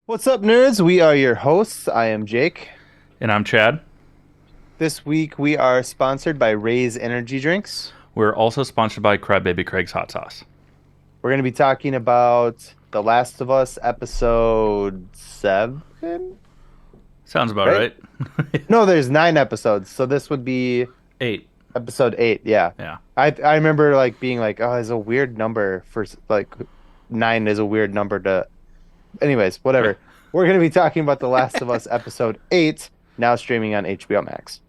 What's up, nerds? We are your hosts. I am Jake. And I'm Chad. This week we are sponsored by Ray's Energy Drinks. We're also sponsored by Crybaby Craig's Hot Sauce. We're going to be talking about The Last of Us episode 7, Sounds about right? right. No, there's 9 episodes, so this would be 8. episode 8. Yeah. Yeah. I remember being like, "Oh, it's a weird number for 9 is a weird number to." Anyways, whatever. We're going to be talking about The Last of Us episode 8, now streaming on HBO Max.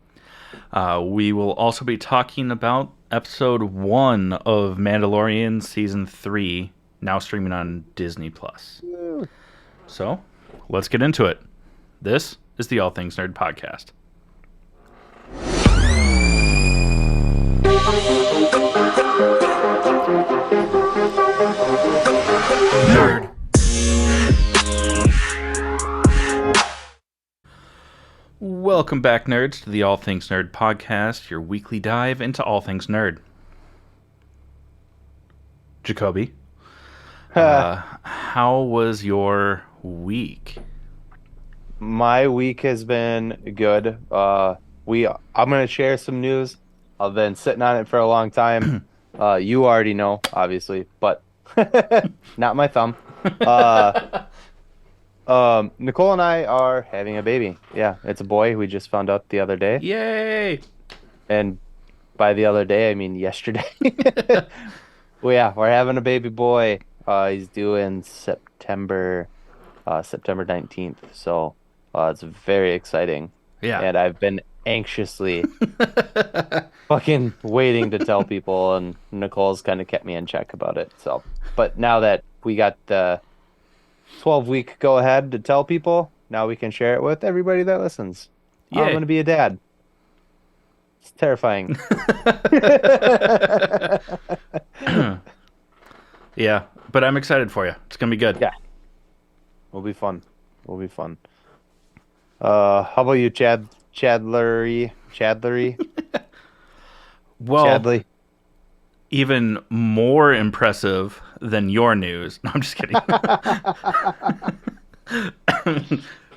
We will also be talking about episode 1 of Mandalorian season 3, now streaming on Disney Plus. So, let's get into it. This is the All Things Nerd podcast. Nerd. Welcome back, nerds, to the All Things Nerd podcast, your weekly dive into all things nerd. Jacoby, how was your week? My week has been good. I'm gonna share some news. I've been sitting on it for a long time. You already know, obviously, but not my thumb. Uh, Nicole and I are having a baby. Yeah, it's a boy. We just found out the other day, Yay! and by the other day, I mean yesterday. Well, yeah, we're having a baby boy. He's due in September 19th. So, it's very exciting. Yeah. And I've been anxiously fucking waiting to tell people, and Nicole's kind of kept me in check about it. So, but now that we got the 12-week go ahead to tell people, now we can share it with everybody that listens. I'm Yay. going to be a dad. It's terrifying. Yeah, but I'm excited for you. It's going to be good. Yeah. Will be fun. Will be fun. How about you, Chadlery? Well, Chadley? even more impressive than your news. No, I'm just kidding.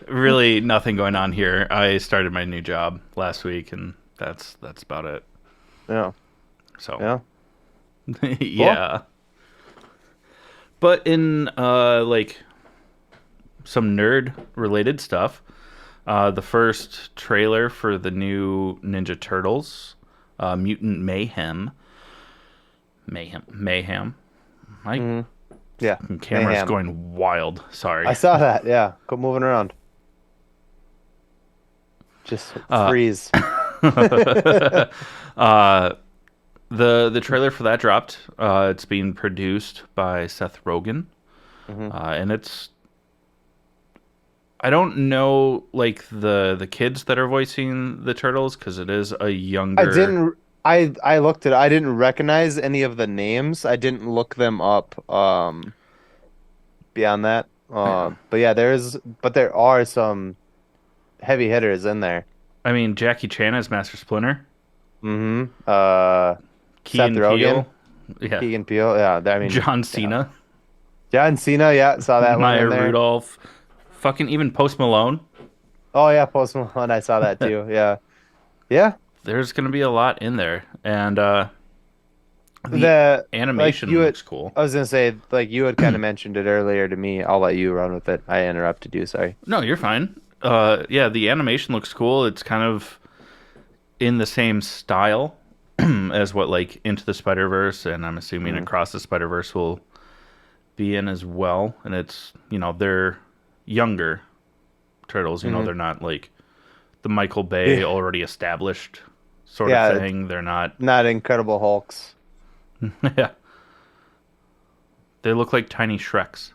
Really nothing going on here. I started my new job last week, and that's about it. Yeah. So, Yeah. yeah. But in some nerd related stuff, the first trailer for the new Ninja Turtles, Mutant Mayhem. My Yeah. camera's Mayhem. going wild. Sorry. I saw that. Yeah. Quit moving around. Just freeze. The trailer for that dropped. It's being produced by Seth Rogen, and I don't know the kids that are voicing the turtles because it is a younger. I looked at it. I didn't recognize any of the names. I didn't look them up beyond that. But yeah, there are some heavy hitters in there. I mean, Jackie Chan as Master Splinter. Mm-hmm. Key Seth and Rogen. Peele. Yeah. Keegan Peele. Yeah. I mean, John Cena. John Cena. Yeah. Saw that one Maya in there. Rudolph. Fucking even Post Malone. Oh yeah, Post Malone. I saw that too. Yeah. Yeah. There's going to be a lot in there. And the animation you looks cool. I was gonna say, you had kind of mentioned it earlier to me. I'll let you run with it. I interrupted you. Sorry. No, you're fine. Yeah, the animation looks cool. It's kind of in the same style as what Into the Spider-Verse, and I'm assuming Across the Spider-Verse will be in as well. And it's, they're younger turtles. They're not like the Michael Bay already established sort of thing. They're not Incredible Hulks. Yeah. They look like tiny Shreks.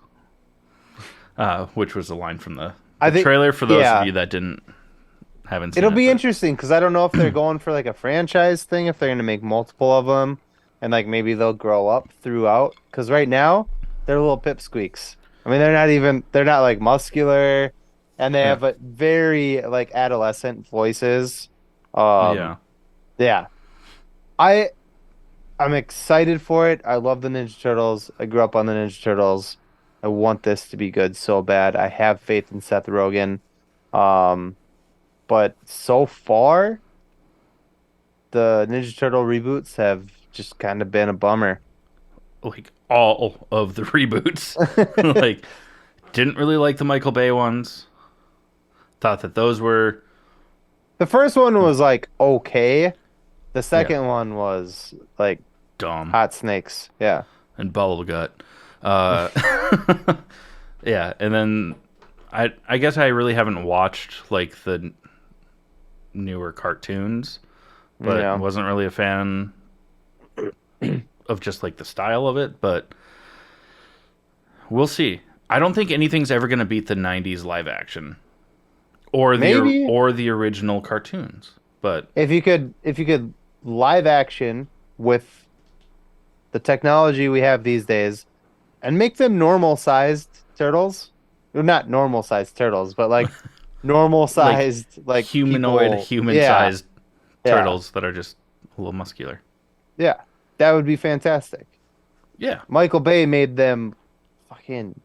Which was a line from the trailer for those of you that haven't seen it. It'll be interesting because I don't know if they're going for a franchise thing, if they're going to make multiple of them, and maybe they'll grow up throughout. Because right now they're little pipsqueaks. I mean, they're not muscular, and they have very adolescent voices. Yeah. I'm excited for it. I love the Ninja Turtles. I grew up on the Ninja Turtles. I want this to be good so bad. I have faith in Seth Rogen. Um, but so far, the Ninja Turtle reboots have just kind of been a bummer. Like all of the reboots. Like didn't really like the Michael Bay ones. Thought that those were The first one was like okay. The yeah, second one was like dumb hot snakes. Yeah. and bubble gut. Uh yeah, and then I guess I really haven't watched like the newer cartoons, but Yeah. wasn't really a fan of just like the style of it, but we'll see. I don't think anything's ever going to beat the 90s live action Maybe or the original cartoons. But if you could live action with the technology we have these days and make them normal sized turtles. Well, not normal sized turtles, but like normal like sized like humanoid people. Yeah. human-sized Yeah. turtles that are just a little muscular. Yeah. That would be fantastic. Yeah. Michael Bay made them fucking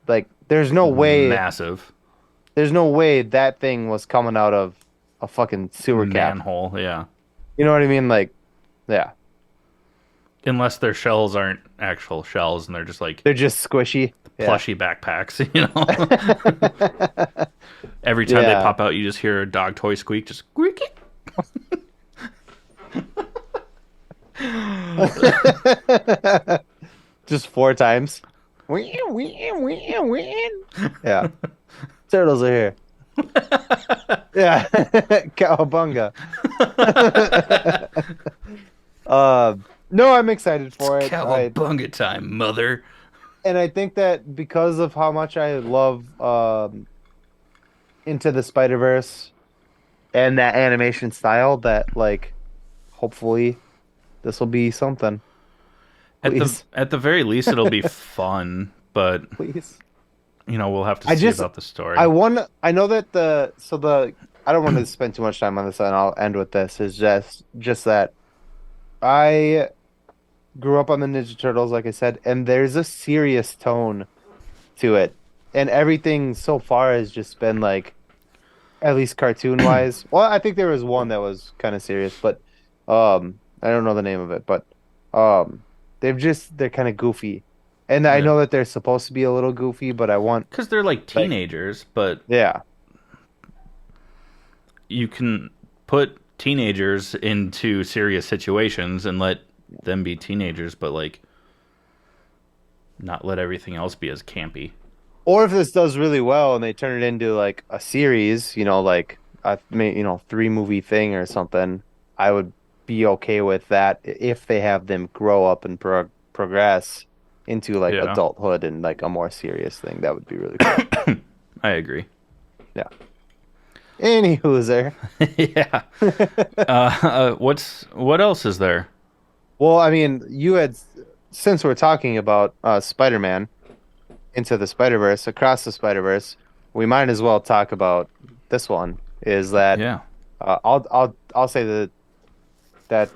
like Massive there's no way that thing was coming out of a fucking sewer cap. manhole, yeah. You know what I mean? Like, yeah. Unless their shells aren't actual shells and they're just like They're just squishy. Yeah. plushy backpacks, you know. Every time they Yeah. pop out, you just hear a dog toy squeak, just squeaky. Just four times. Yeah. Turtles are here. Yeah. Cowabunga. Uh, no, I'm excited for it. Cowabunga time, mother. And I think that because of how much I love Into the Spider-Verse and that animation style, that like hopefully this will be something. Please, At the very least, it'll be fun, but please. you know we'll have to I see just about the story. I know that I don't want to spend too much time on this, and I'll end with this. Is just that I grew up on the Ninja Turtles, like I said, and there's a serious tone to it, and everything so far has just been like, at least cartoon wise. Well, I think there was one that was kind of serious, but I don't know the name of it, but um, they're kind of goofy, and I Yeah, know that they're supposed to be a little goofy, but I want because they're like like teenagers, but yeah. you can put teenagers into serious situations and let them be teenagers, but like not let everything else be as campy. Or if this does really well and they turn it into like a series, like three movie thing or something, I would be okay with that if they have them grow up and progress into like Yeah, adulthood and like a more serious thing. That would be really cool. I agree. Yeah. Anywho's there. Yeah. What else is there? Well, I mean, since we're talking about Spider-Man into the Spider-Verse, across the Spider-Verse, we might as well talk about this one. Is that Yeah. I'll say that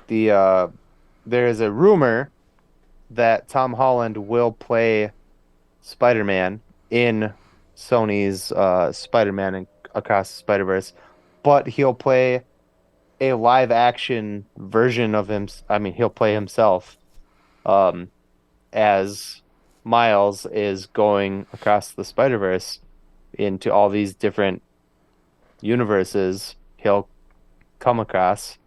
there is a rumor that Tom Holland will play Spider-Man in Sony's Spider-Man and Across the Spider-Verse, but he'll play a live action version of him. I mean, he'll play himself um, as Miles is going across the Spider-Verse into all these different universes. He'll come across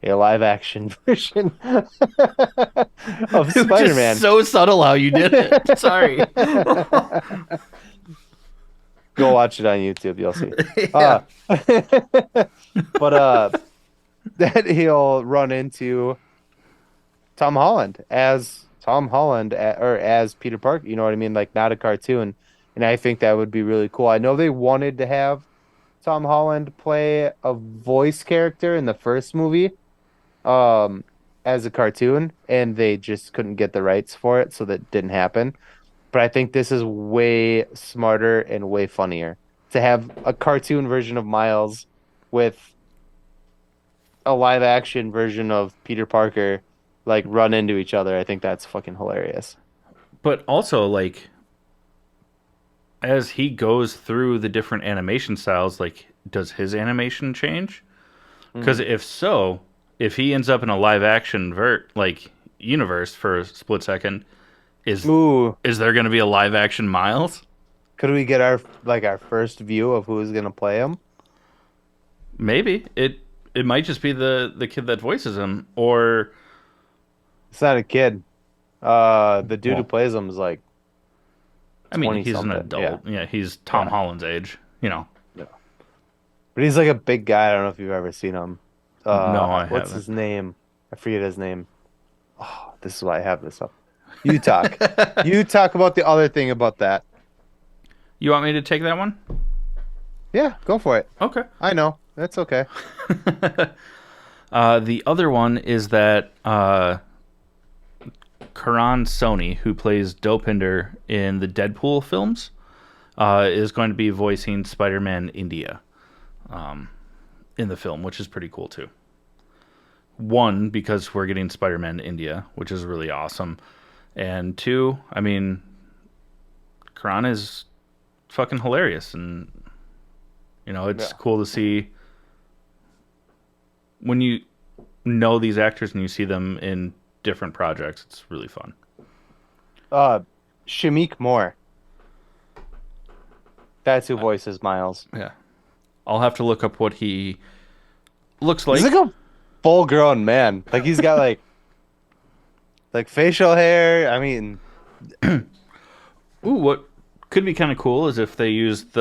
a live action version of It was Spider-Man. just so subtle how you did it. Sorry. Go watch it on YouTube, you'll see. Yeah. But that he'll run into Tom Holland as or as Peter Parker, you know what I mean? Like not a cartoon. And I think that would be really cool. I know they wanted to have Tom Holland play a voice character in the first movie um as a cartoon and they just couldn't get the rights for it, so that didn't happen. But I think this is way smarter and way funnier to have a cartoon version of Miles with a live action version of Peter Parker like run into each other. I think that's fucking hilarious. But also, like, as he goes through the different animation styles, like, does his animation change? Because Mm. if so, if he ends up in a live action universe for a split second, is Ooh, is there going to be a live action Miles? could we get our first view of who's gonna play him? Maybe it might just be the kid that voices him, or It's not a kid. The dude who well, plays him is like I mean 20 he's an something. Yeah, adult. Yeah, he's Tom yeah, Holland's age. You know, yeah. But he's like a big guy. I don't know if you've ever seen him. no, I What's haven't. his name? I forget his name. Oh, this is why I have this up. You talk. You talk about the other thing about that. You want me to take that one? Yeah, go for it. Okay. I know. That's okay. The other one is that Karan Sony, who plays Dopinder in the Deadpool films, is going to be voicing Spider-Man India in the film, which is pretty cool too. One, because we're getting Spider-Man India, which is really awesome, and two, I mean, Karan is fucking hilarious, and it's Yeah. cool to see when you know these actors and you see them in different projects. It's really fun. Uh, Shamik Moore. That's who voices Miles. Yeah. I'll have to look up what he looks He's like. like a full-grown man. Like he's got like facial hair. I mean, Ooh, what could be kind of cool is if they used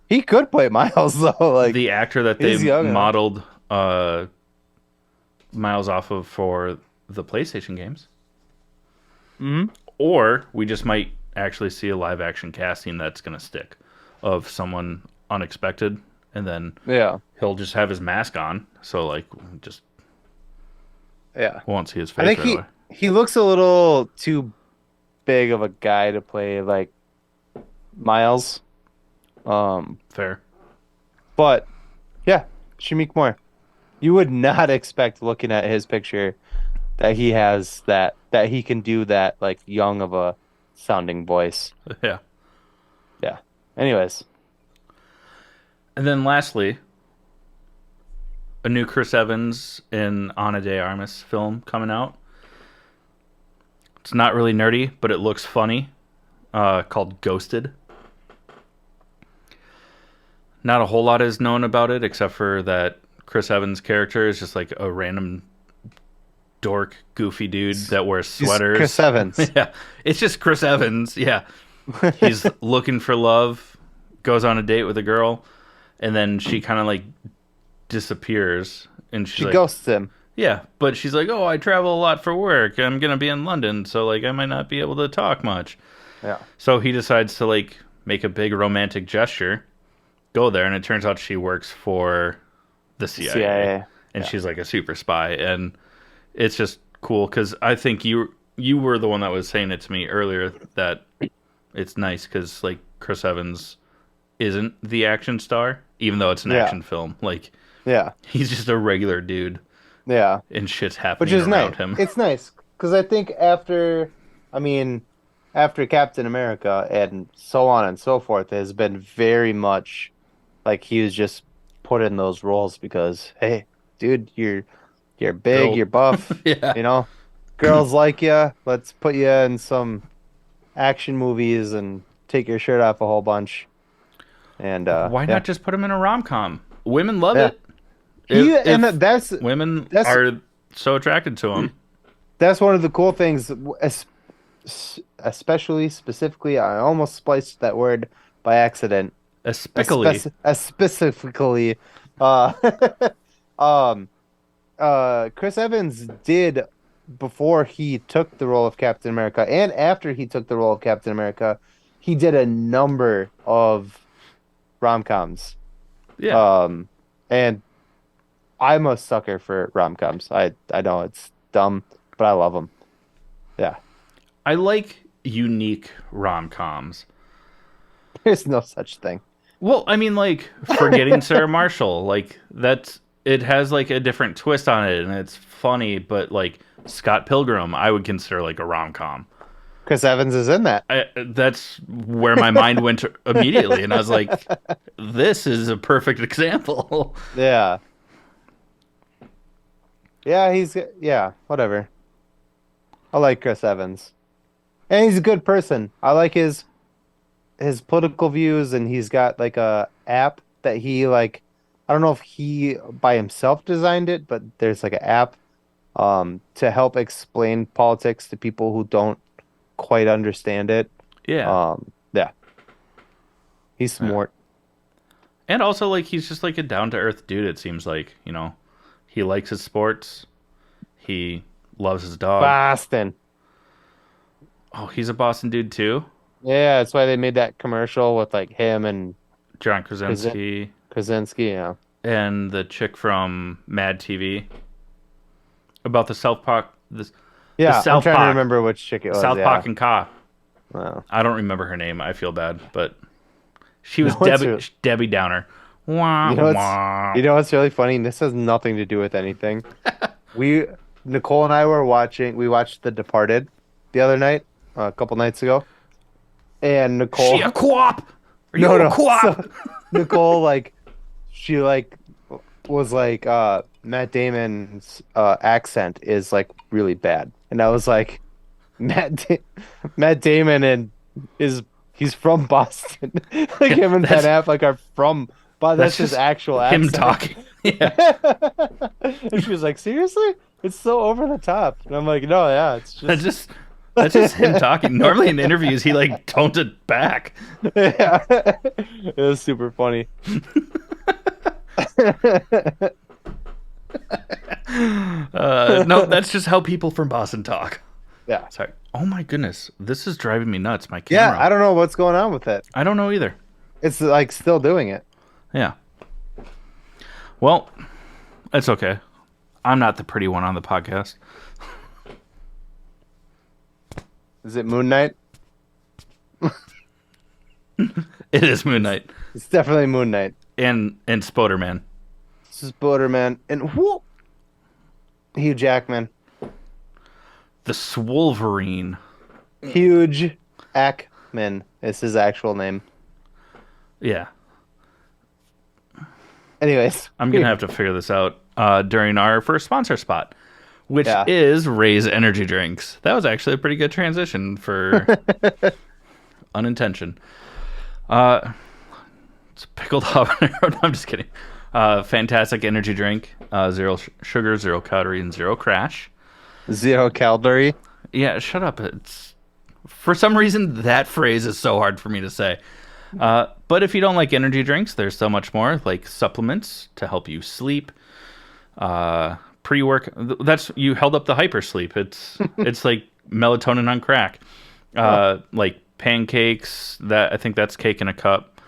he could play Miles though. Like the actor that they he's young enough. modeled Miles off of for the PlayStation games. Hmm. Or we just might actually see a live action casting that's going to stick of someone unexpected, and then Yeah. he'll just have his mask on, so like just Yeah. won't see his I face think right away. he looks a little too big of a guy to play like Miles. Um, Fair. but yeah, Shamik Moore. You would not expect looking at his picture that he has that he can do that like young of a sounding voice. Yeah. Yeah. Anyways, And then lastly, a new Chris Evans in Ana de Armas film coming out. It's not really nerdy, but it looks funny. Called Ghosted. Not a whole lot is known about it, except for that Chris Evans' character is just like a random dork, goofy dude that wears he's sweaters. Chris Evans. Yeah, it's just Chris Evans. Yeah, he's looking for love, goes on a date with a girl, and then she kind of like disappears, and she's She like, ghosts him. yeah, but she's like, oh, I travel a lot for work. I'm gonna be in London, so like I might not be able to talk much. Yeah. So he decides to like make a big romantic gesture, go there, and it turns out she works for the CIA, CIA. and Yeah. she's like a super spy, and it's just cool because I think you were the one that was saying it to me earlier that it's nice because like Chris Evans isn't the action star, even though it's an Yeah. action film. Like Yeah. he's just a regular dude, Yeah. and shit's Which happening is around nice. him. It's nice because I think I mean, after Captain America and so on and so forth, has been very much like he was just put in those roles because, hey, dude, you're big, Built. you're buff, Yeah. you know, girls like you. Let's put you in some action movies and take your shirt off a whole bunch. And Why yeah, not just put him in a rom com? Women love yeah. it. He, If and that's women that's are so attracted to him, that's one of the cool things, especially specifically. I almost spliced that word by accident. especially. Specifically, uh, um, Chris Evans did before he took the role of Captain America, and after he took the role of Captain America, he did a number of rom-coms. Yeah, And I'm a sucker for rom-coms. I know it's dumb, but I love them. Yeah, I like unique rom coms. there's no such thing. Well, I mean, like Forgetting Sarah Marshall, like it has like a different twist on it, and it's funny. But like Scott Pilgrim, I would consider like a rom com. Chris Evans is in that. That's where my mind went immediately, and I was like, "This is a perfect example." Yeah. Yeah, whatever. I like Chris Evans. And he's a good person. I like his political views, and he's got like a app that he like, I don't know if he by himself designed it, but there's like an app to help explain politics to people who don't quite understand it. Yeah, Yeah. He's yeah. smart. And also, like, he's just like a down to earth dude. It seems like, he likes his sports. He loves his dog. Boston. Oh, he's a Boston dude too. Yeah, that's why they made that commercial with like him and John Krazin Krasinski Krasinski, yeah. and the chick from Mad TV about the South Park. The Yeah, I'm South trying to Park. remember which chick it was. South Yeah. Park and Ka. Wow. I don't remember her name. I feel bad, but she You was know what's Debbie Downer. Wah, you know what's wah. you know what's really funny? And this has nothing to do with anything. We Nicole and I we watched The Departed the other night, a couple nights ago. And Nicole She a co-op? Are you No, a no. co-op? So Nicole she was like Matt Damon's accent is like really bad. And I was like Matt Damon he's from Boston. Like him and Ben That's Affleck are from but that's his just actual him accent. talking. Yeah, And she was like, "Seriously? It's so over the top." And I'm like, "No, yeah, it's that's just just that's just him talking. Normally in interviews, he like tones it back. yeah." It was super funny. No, that's just how people from Boston talk. Yeah. Sorry. Oh my goodness, this is driving me nuts. My Yeah, camera. I don't know what's going on with it. I don't know either. It's like still doing it. Yeah. Well, it's okay. I'm not the pretty one on the podcast. Is it Moon Knight? It is Moon Knight It's definitely Moon Knight. and Spoderman. This is Boderman and whoop, Hugh Jackman. The Swolverine. Huge Ackman is his actual name. Yeah. Anyways, I'm going to have to figure this out during our first sponsor spot, which Yeah. is Ray's Energy Drinks. That was actually a pretty good transition for unintention. It's pickled habanero. No, I'm just kidding. Fantastic energy drink. Zero sugar, zero calorie, and zero crash. zero calorie. Yeah, shut up. It's for some reason that phrase is so hard for me to say. But if you don't like energy drinks, there's so much more, like supplements to help you sleep. Pre-work. That's you held up the hypersleep. It's like melatonin on crack. Like pancakes. That I think that's cake in a cup.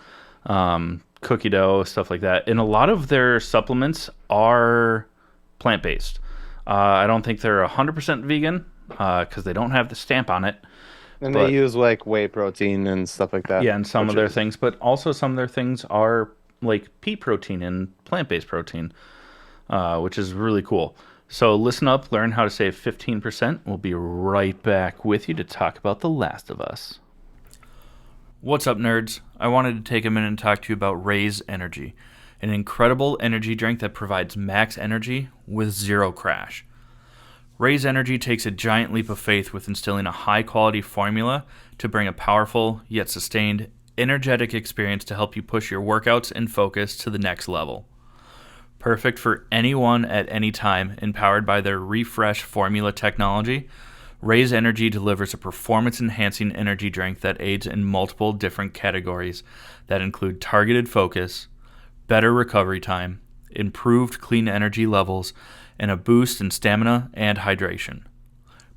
Cookie dough, stuff like that. And a lot of their supplements are plant-based. I don't think they're 100% vegan because they don't have the stamp on it. And But- they use like whey protein and stuff like that. Yeah, and some which of their is- things, but also some of their things are like pea protein and plant-based protein, which is really cool. So listen up, learn how to save 15%. We'll be right back with you to talk about The Last of Us. What's up, nerds? I wanted to take a minute and talk to you about Raise Energy, an incredible energy drink that provides max energy with zero crash. Raise Energy takes a giant leap of faith with instilling a high-quality formula to bring a powerful, yet sustained, energetic experience to help you push your workouts and focus to the next level. Perfect for anyone at any time, and powered by their Refresh formula technology, Raise Energy delivers a performance-enhancing energy drink that aids in multiple different categories that include targeted focus, better recovery time, improved clean energy levels, and a boost in stamina and hydration.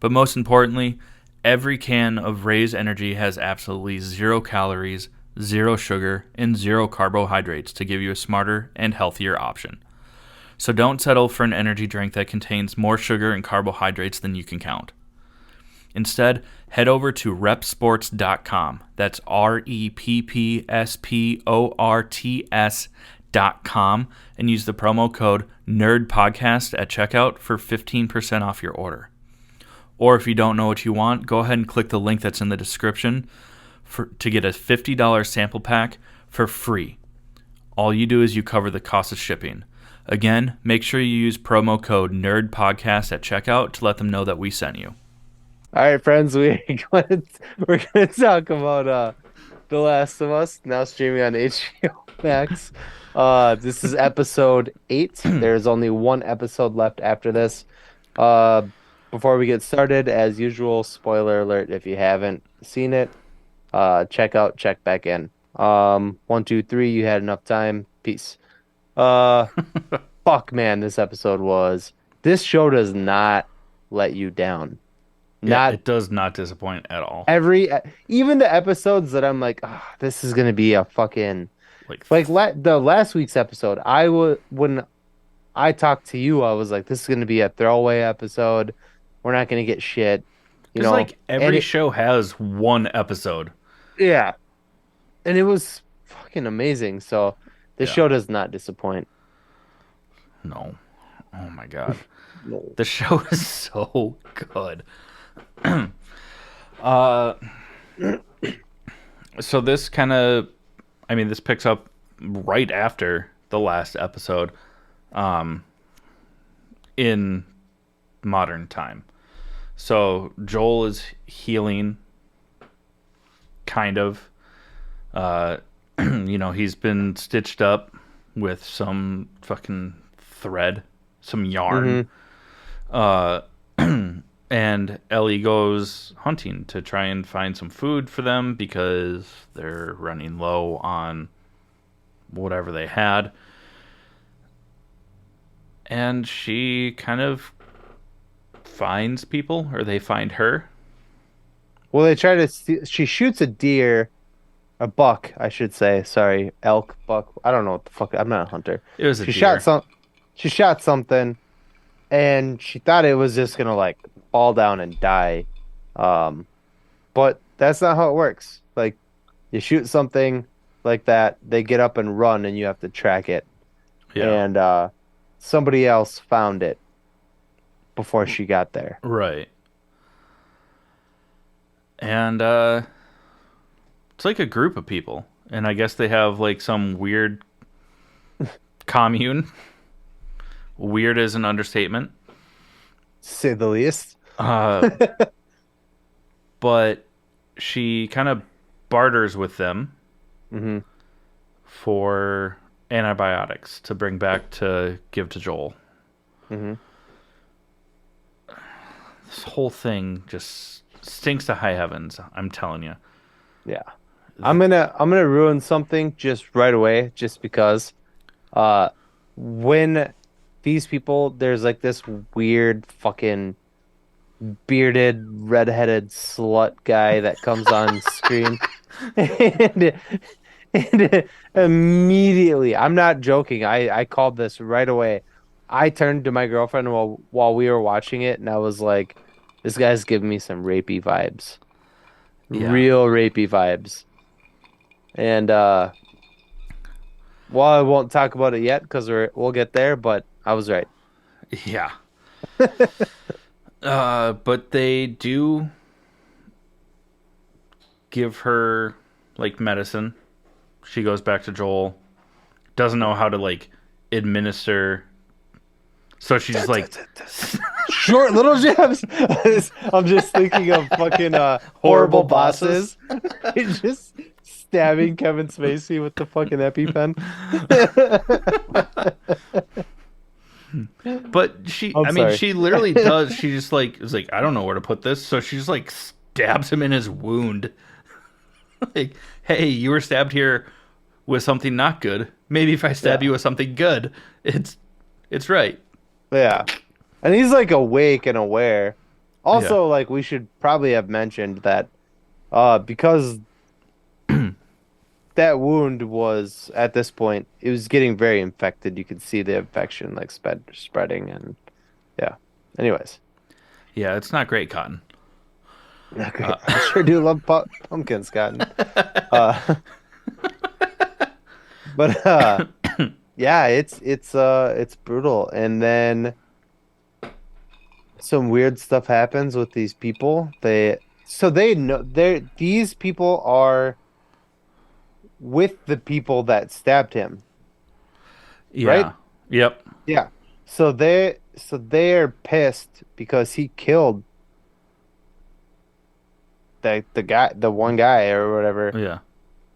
But most importantly, every can of Raise Energy has absolutely 0 calories, 0 sugar, and 0 carbohydrates to give you a smarter and healthier option. So don't settle for an energy drink that contains more sugar and carbohydrates than you can count. Instead, head over to repsports.com. That's REPPSPORTS.com and use the promo code NERDPODCAST at checkout for 15% off your order. Or if you don't know what you want, go ahead and click the link that's in the description to get a $50 sample pack for free. All you do is you cover the cost of shipping. Again, make sure you use promo code NERDPODCAST at checkout to let them know that we sent you. All right, friends, we're gonna talk about The Last of Us, now streaming on HBO Max. This is episode 8. There's only one episode left after this. Uh, Before we get started, as usual, spoiler alert if you haven't seen it. Check out, check back in. 1, 2, 3, you had enough time. Peace. Uh, Fuck, man, this show does not let you down. Yeah, Not it does not disappoint at all. even the episodes that I'm like, oh, this is gonna be a fucking Like, the last week's episode. When I talked to you, I was like, this is gonna be a throwaway episode. We're not gonna get shit, you because know. like every show has one episode. Yeah, and it was fucking amazing. So the show does not disappoint. No. Oh my god. No. The show is so good. uh so this kind of this picks up right after the last episode in modern time. So Joel is healing, kind of. He's been stitched up with some fucking thread, some yarn. And Ellie goes hunting to try and find some food for them because they're running low on whatever they had. And she kind of finds people, or they find her. Well, she shoots a buck, I should say. Sorry, elk, buck. I don't know what the fuck. I'm not a hunter. It was a deer. She shot something, and she thought it was just gonna like fall down and die. But that's not how it works. Like, you shoot something like that, they get up and run, and you have to track it. Yeah. And somebody else found it before she got there. Right. And it's like a group of people, and I guess they have like some weird commune. Weird is an understatement, To say the least. But she kind of barters with them for antibiotics to bring back to give to Joel. This whole thing just stinks to high heavens, I'm telling you. Yeah. I'm gonna ruin something just right away, just because when these people, there's like this weird fucking bearded redheaded slut guy that comes on screen and immediately, I'm not joking, I called this right away. I turned to my girlfriend while we were watching it, and I was like, this guy's giving me some rapey vibes. Yeah. Real rapey vibes. And well, I won't talk about it yet because we'll get there, but I was right. Yeah. But they do give her like medicine. She goes back to Joel. Doesn't know how to like administer. So she's like short little jabs. I'm just thinking of fucking horrible bosses. Just stabbing Kevin Spacey with the fucking EpiPen. But she literally does. She just like is like, I don't know where to put this. So she just like stabs him in his wound. Like, hey, you were stabbed here with something not good. Maybe if I stab you with something good, it's right. Yeah. And he's like awake and aware. Also, like, we should probably have mentioned that because that wound was, at this point, it was getting very infected. You could see the infection like spreading, and yeah. Anyways. Yeah, it's not great, Cotton. Okay. I sure do love pumpkins, Cotton. But yeah, it's brutal. And then some weird stuff happens with these people. They know these people are with the people that stabbed him, right? Yeah. Yep. Yeah. So they're pissed because he killed the one guy or whatever. Yeah.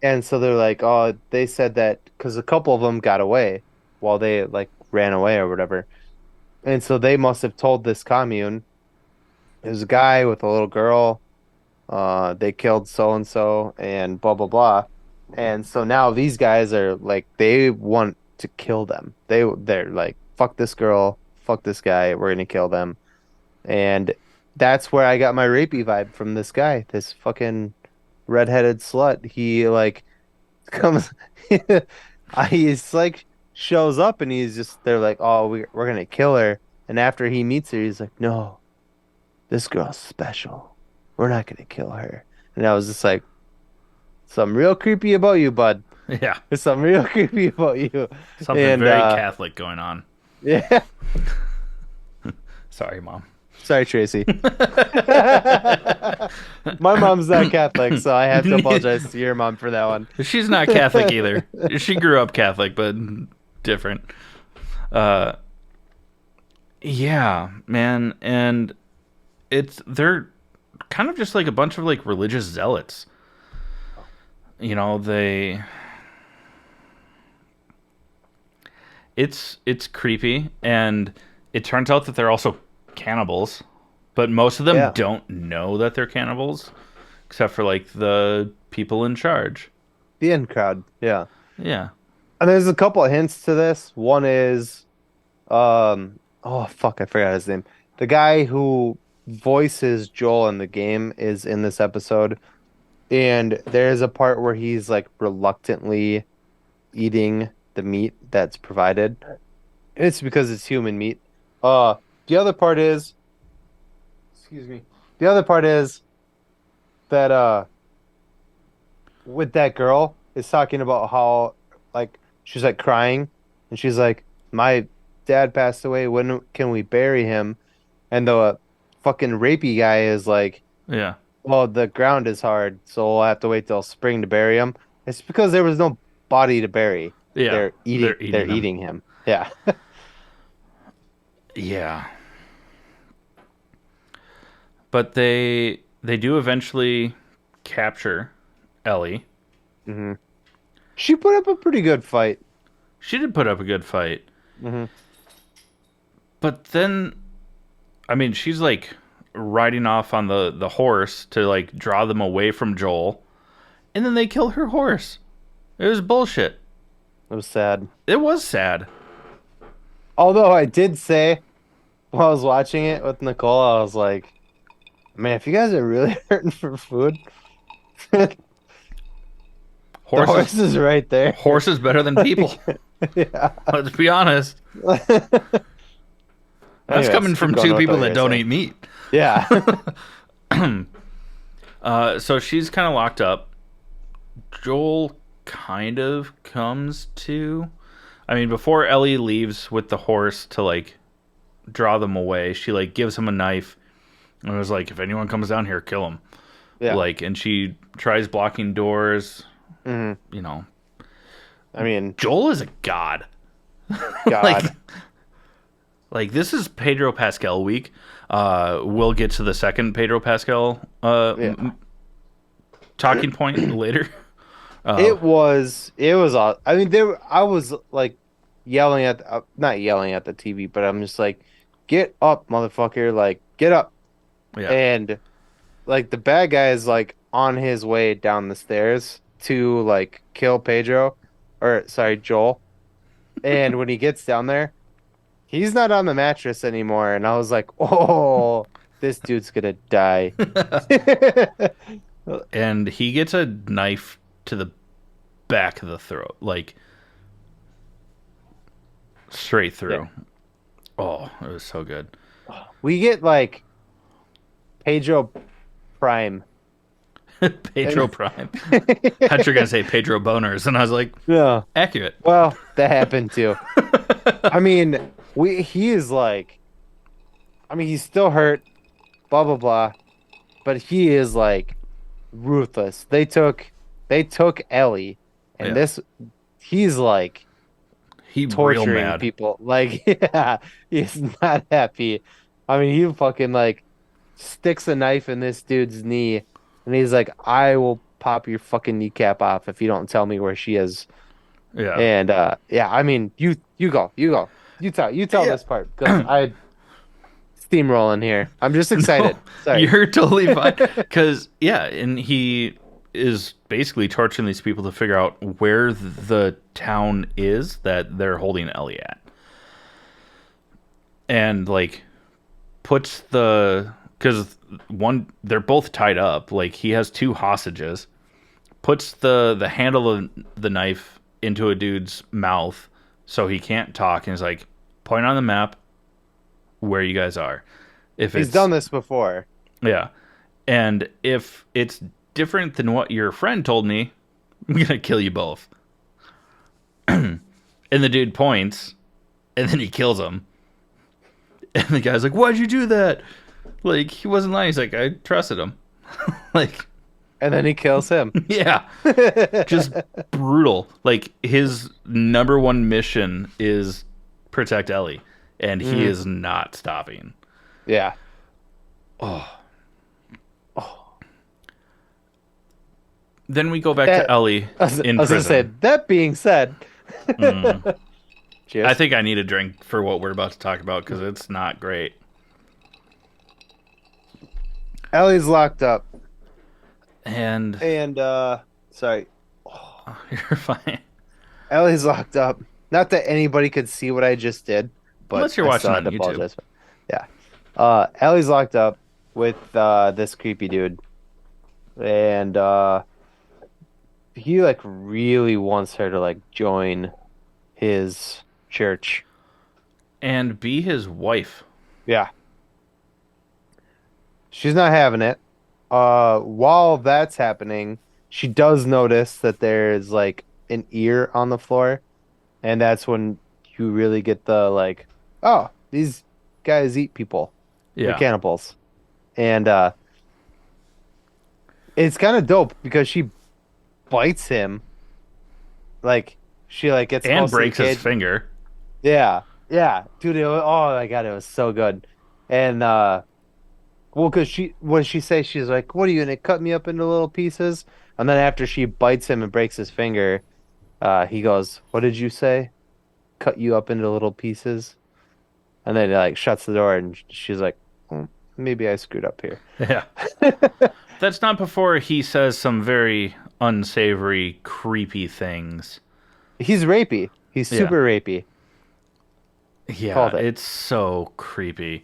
And so they're like, oh, they said that because a couple of them got away while they like ran away or whatever. And so they must have told this commune, there's a guy with a little girl, they killed so and so and blah blah blah. And so now these guys are like they want to kill them. They're like, fuck this girl, fuck this guy, we're gonna kill them. And that's where I got my rapey vibe from this guy, this fucking redheaded slut. He like comes he's like shows up and he's just they're like, oh, we're gonna kill her. And after he meets her, he's like, no, this girl's special. We're not gonna kill her. And I was just like, something real creepy about you, bud. Yeah. There's something real creepy about you. Something And very Catholic going on. yeah. Sorry, Mom. Sorry, Tracy. My mom's not Catholic, so I have to apologize to your mom for that one. She's not Catholic either. She grew up Catholic, but different. Yeah, man, and they're kind of just like a bunch of like religious zealots. You know, it's creepy, and it turns out that they're also cannibals, but most of them Yeah. don't know that they're cannibals, except for like the people in charge. The in crowd. Yeah. Yeah. And there's a couple of hints to this. One is, oh fuck, I forgot his name. The guy who voices Joel in the game is in this episode, and there's a part where he's like reluctantly eating the meat that's provided. It's because it's human meat. The other part is, excuse me. The other part is that with that girl is talking about how like she's like crying and she's like, my dad passed away, when can we bury him? And the fucking rapey guy is like, Yeah. well, the ground is hard, so we'll have to wait till spring to bury him. It's because there was no body to bury. Yeah. They're them. eating him. Yeah. Yeah. But they do eventually capture Ellie. hmm She put up a pretty good fight. She did put up a good fight. hmm But then, I mean, she's like riding off on the horse to like draw them away from Joel. And then they kill her horse. It was bullshit. It was sad. It was sad. Although I did say while I was watching it with Nicole, I was like, man, if you guys are really hurting for food, the horse is right there. Horse is better than people. Yeah. Let's be honest. That's Anyways, coming from keep going two with people what that you're don't saying. eat meat. Yeah. So she's kind of locked up. Joel kind of comes to. I mean, before Ellie leaves with the horse to like draw them away, she like gives him a knife and was like, "If anyone comes down here, kill him." Yeah. Like, and she tries blocking doors. hmm You know, I mean, Joel is a god. God. Like this is Pedro Pascal week. We'll get to the second Pedro Pascal Yeah. talking point later. It was I mean I was like yelling at not yelling at the TV, but I'm just like, get up, motherfucker, like get up. Yeah. And like the bad guy is like on his way down the stairs to like kill Pedro, or sorry, Joel. And when he gets down there, he's not on the mattress anymore, and I was like, "Oh, this dude's gonna die." And he gets a knife to the back of the throat, like straight through. Yeah. Oh, it was so good. We get like Pedro Prime. Pedro Prime. I thought you were gonna say Pedro Boners, and I was like, Yeah. accurate. Well, that happened too. I mean, he is like I mean, he's still hurt, blah blah blah, but he is like ruthless. They took Ellie, and Yeah. this he's like He real torturing mad. people. Like, yeah, he's not happy. I mean, he fucking like sticks a knife in this dude's knee, and he's like, "I will pop your fucking kneecap off if you don't tell me where she is." Yeah. And yeah, I mean, you go, you tell Yeah. this part because I steamrolling here. I'm just No, excited. Sorry. you're totally fine. Because, yeah, and he is basically torturing these people to figure out where the town is that they're holding Ellie at. And, like, puts the. Because they're both tied up. Like, he has two hostages. Puts the handle of the knife into a dude's mouth so he can't talk. And he's like, point on the map where you guys are. If He's it's. done this before. Yeah. And if it's different than what your friend told me, I'm going to kill you both. And the dude points, and then he kills him. And the guy's like, why'd you do that? Like, he wasn't lying. He's like, I trusted him. Like, And then he kills him. yeah. Just brutal. Like, his number one mission is protect Ellie. And he Mhm. is not stopping. Yeah. Oh. Oh, Then we go back to that, Ellie I in was gonna say, prison. that being said, Mm. I cheers. think I need a drink for what we're about to talk about because it's not great. Ellie's locked up, And and sorry, you're fine. Ellie's locked up. Not that anybody could see what I just did, but Unless you're I watching still had on to YouTube. apologize. Yeah. Ellie's locked up with this creepy dude, and he like really wants her to like join his church. And be his wife. Yeah. She's not having it. While that's happening, she does notice that there's like an ear on the floor, and that's when you really get the like, oh, these guys eat people. They're Yeah. cannibals. And it's kind of dope because she bites him. Like she like gets And close to the breaks his cage. finger. Yeah. Yeah. Dude, oh my God, it was so good. And well, because what did she say? She's like, "What are you gonna cut me up into little pieces?" And then after she bites him and breaks his finger, he goes, "What did you say? Cut you up into little pieces?" And then he like shuts the door, and she's like, Maybe I screwed up here." Yeah. That's not before he says some very unsavory, creepy things. He's rapey. He's Yeah. super rapey. Yeah, Called it. it's so creepy.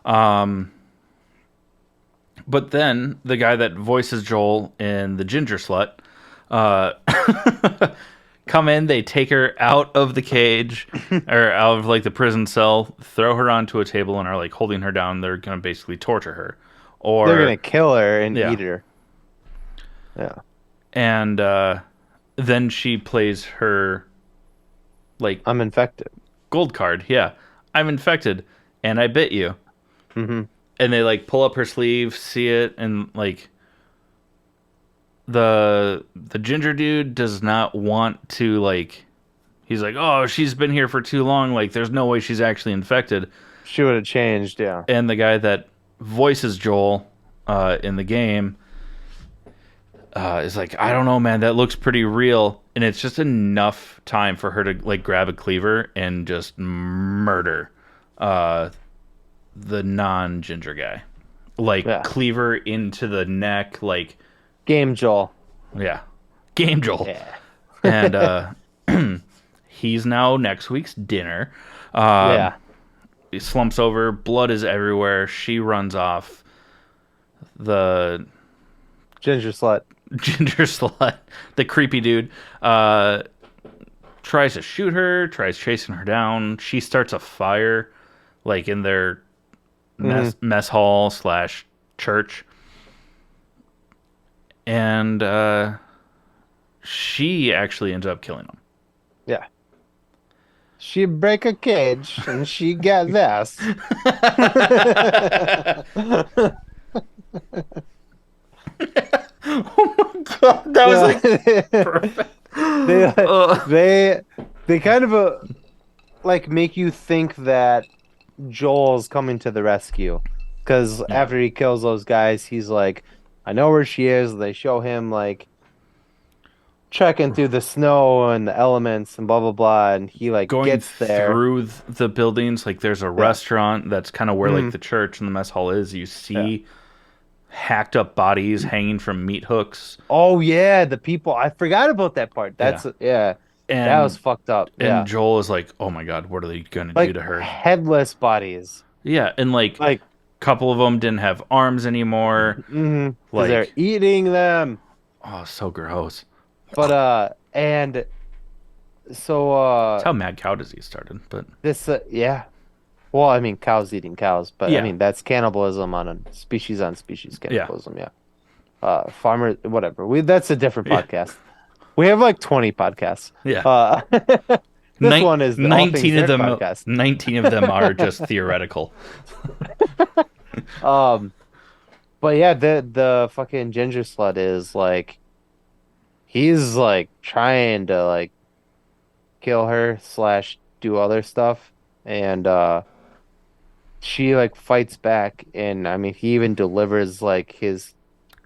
Um, but then the guy that voices Joel in The Ginger Slut uh, come in, they take her out of the cage or out of like the prison cell, throw her onto a table, and are like holding her down. They're gonna basically torture her, They're gonna or kill her and yeah, eat her. Yeah. and then she plays her like I'm infected. gold card. Yeah, I'm infected, and I bit you. Hmm. And they like pull up her sleeve, see it, and like the ginger dude does not want to like. He's like, oh, she's been here for too long. Like, there's no way she's actually infected. She would have changed. Yeah. And the guy that voices Joel in the game is like, I don't know, man, that looks pretty real. And it's just enough time for her to like grab a cleaver and just murder the non-ginger guy. Like Yeah. cleaver into the neck, like Game Joel. yeah, game Joel. Yeah. And he's now next week's dinner. Um, Yeah. he slumps over, blood is everywhere. She runs off. The Ginger slut. ginger slut, the creepy dude, tries to shoot her, tries chasing her down. She starts a fire, like in their mess hall slash church, and she actually ends up killing him. Yeah. She break a cage and she get this. Oh my god, that was like perfect. they Uh, they they kind of like make you think that Joel's coming to the rescue because yeah, after he kills those guys, he's like, I know where she is. They show him like trekking through the snow and the elements and blah blah blah, and he like going gets there. through the buildings, like there's a Yeah. restaurant that's kind of where like Mhm. the church and the mess hall is. You Yeah. see hacked up bodies hanging from meat hooks. Oh yeah, the people. I forgot about that part. Yeah, That's yeah, that was and fucked up. and Yeah, Joel is like, "Oh my god, what are they gonna do like to her?" headless bodies. Yeah, and like Like, a couple of them didn't have arms anymore. because they're Like, eating them. oh, so gross. But and so That's how Mad Cow Disease started. But this yeah. Well, I mean, cows eating cows, but I yeah, mean that's cannibalism on species yeah, cannibalism. Yeah. Farmer, whatever. We That's a different yeah, podcast. We have like 20 podcasts. yeah. Uh, this one is the All Things 19 of Nerd them, podcast. 19 of them are just theoretical. Um, but yeah, the fucking ginger slut is like he's like trying to like kill her slash do other stuff, and she like fights back, and I mean he even delivers like the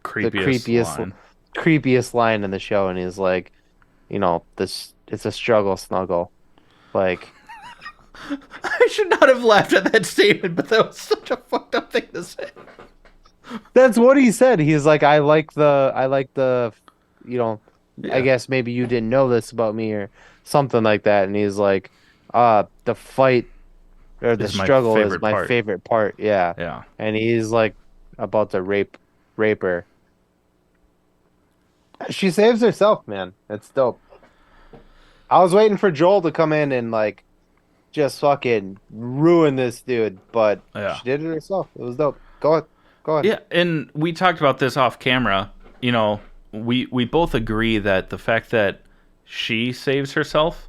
Creepiest line. creepiest line in the show, and he's like, this it's a struggle snuggle, like. I should not have laughed at that statement, but that was such a fucked up thing to say. That's what he said. He's like, I like the, I Yeah, guess maybe you didn't know this about me or something like that. And he's like, the fight or the is my struggle is favorite my part. favorite part. Yeah. Yeah, And he's like about to rape her. She saves herself, man. It's dope. I was waiting for Joel to come in and like just fucking ruin this dude, but yeah, she did it herself. It was dope. Go ahead. Go ahead. yeah. And we talked about this off camera. You know, we both agree that the fact that she saves herself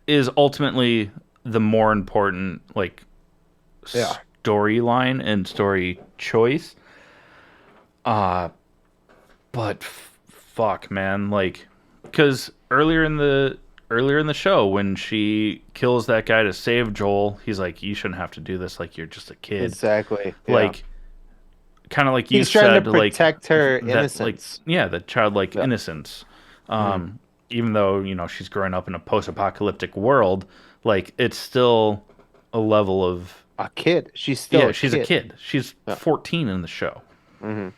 is ultimately the more important like Yeah. storyline and story choice. Uh but fuck, man, like because earlier in the show when she kills that guy to save Joel, he's like, "You shouldn't have to do this. Like you're just a kid." Exactly. Yeah. Like kind of like you He's trying to said, like protect her that, like innocence. yeah, the childlike Yeah. innocence. Mhm. Even though she's growing up in a post-apocalyptic world, like it's still a level of A kid. She's still yeah, a she's a kid. kid. She's Yeah. 14 in the show. Hmm.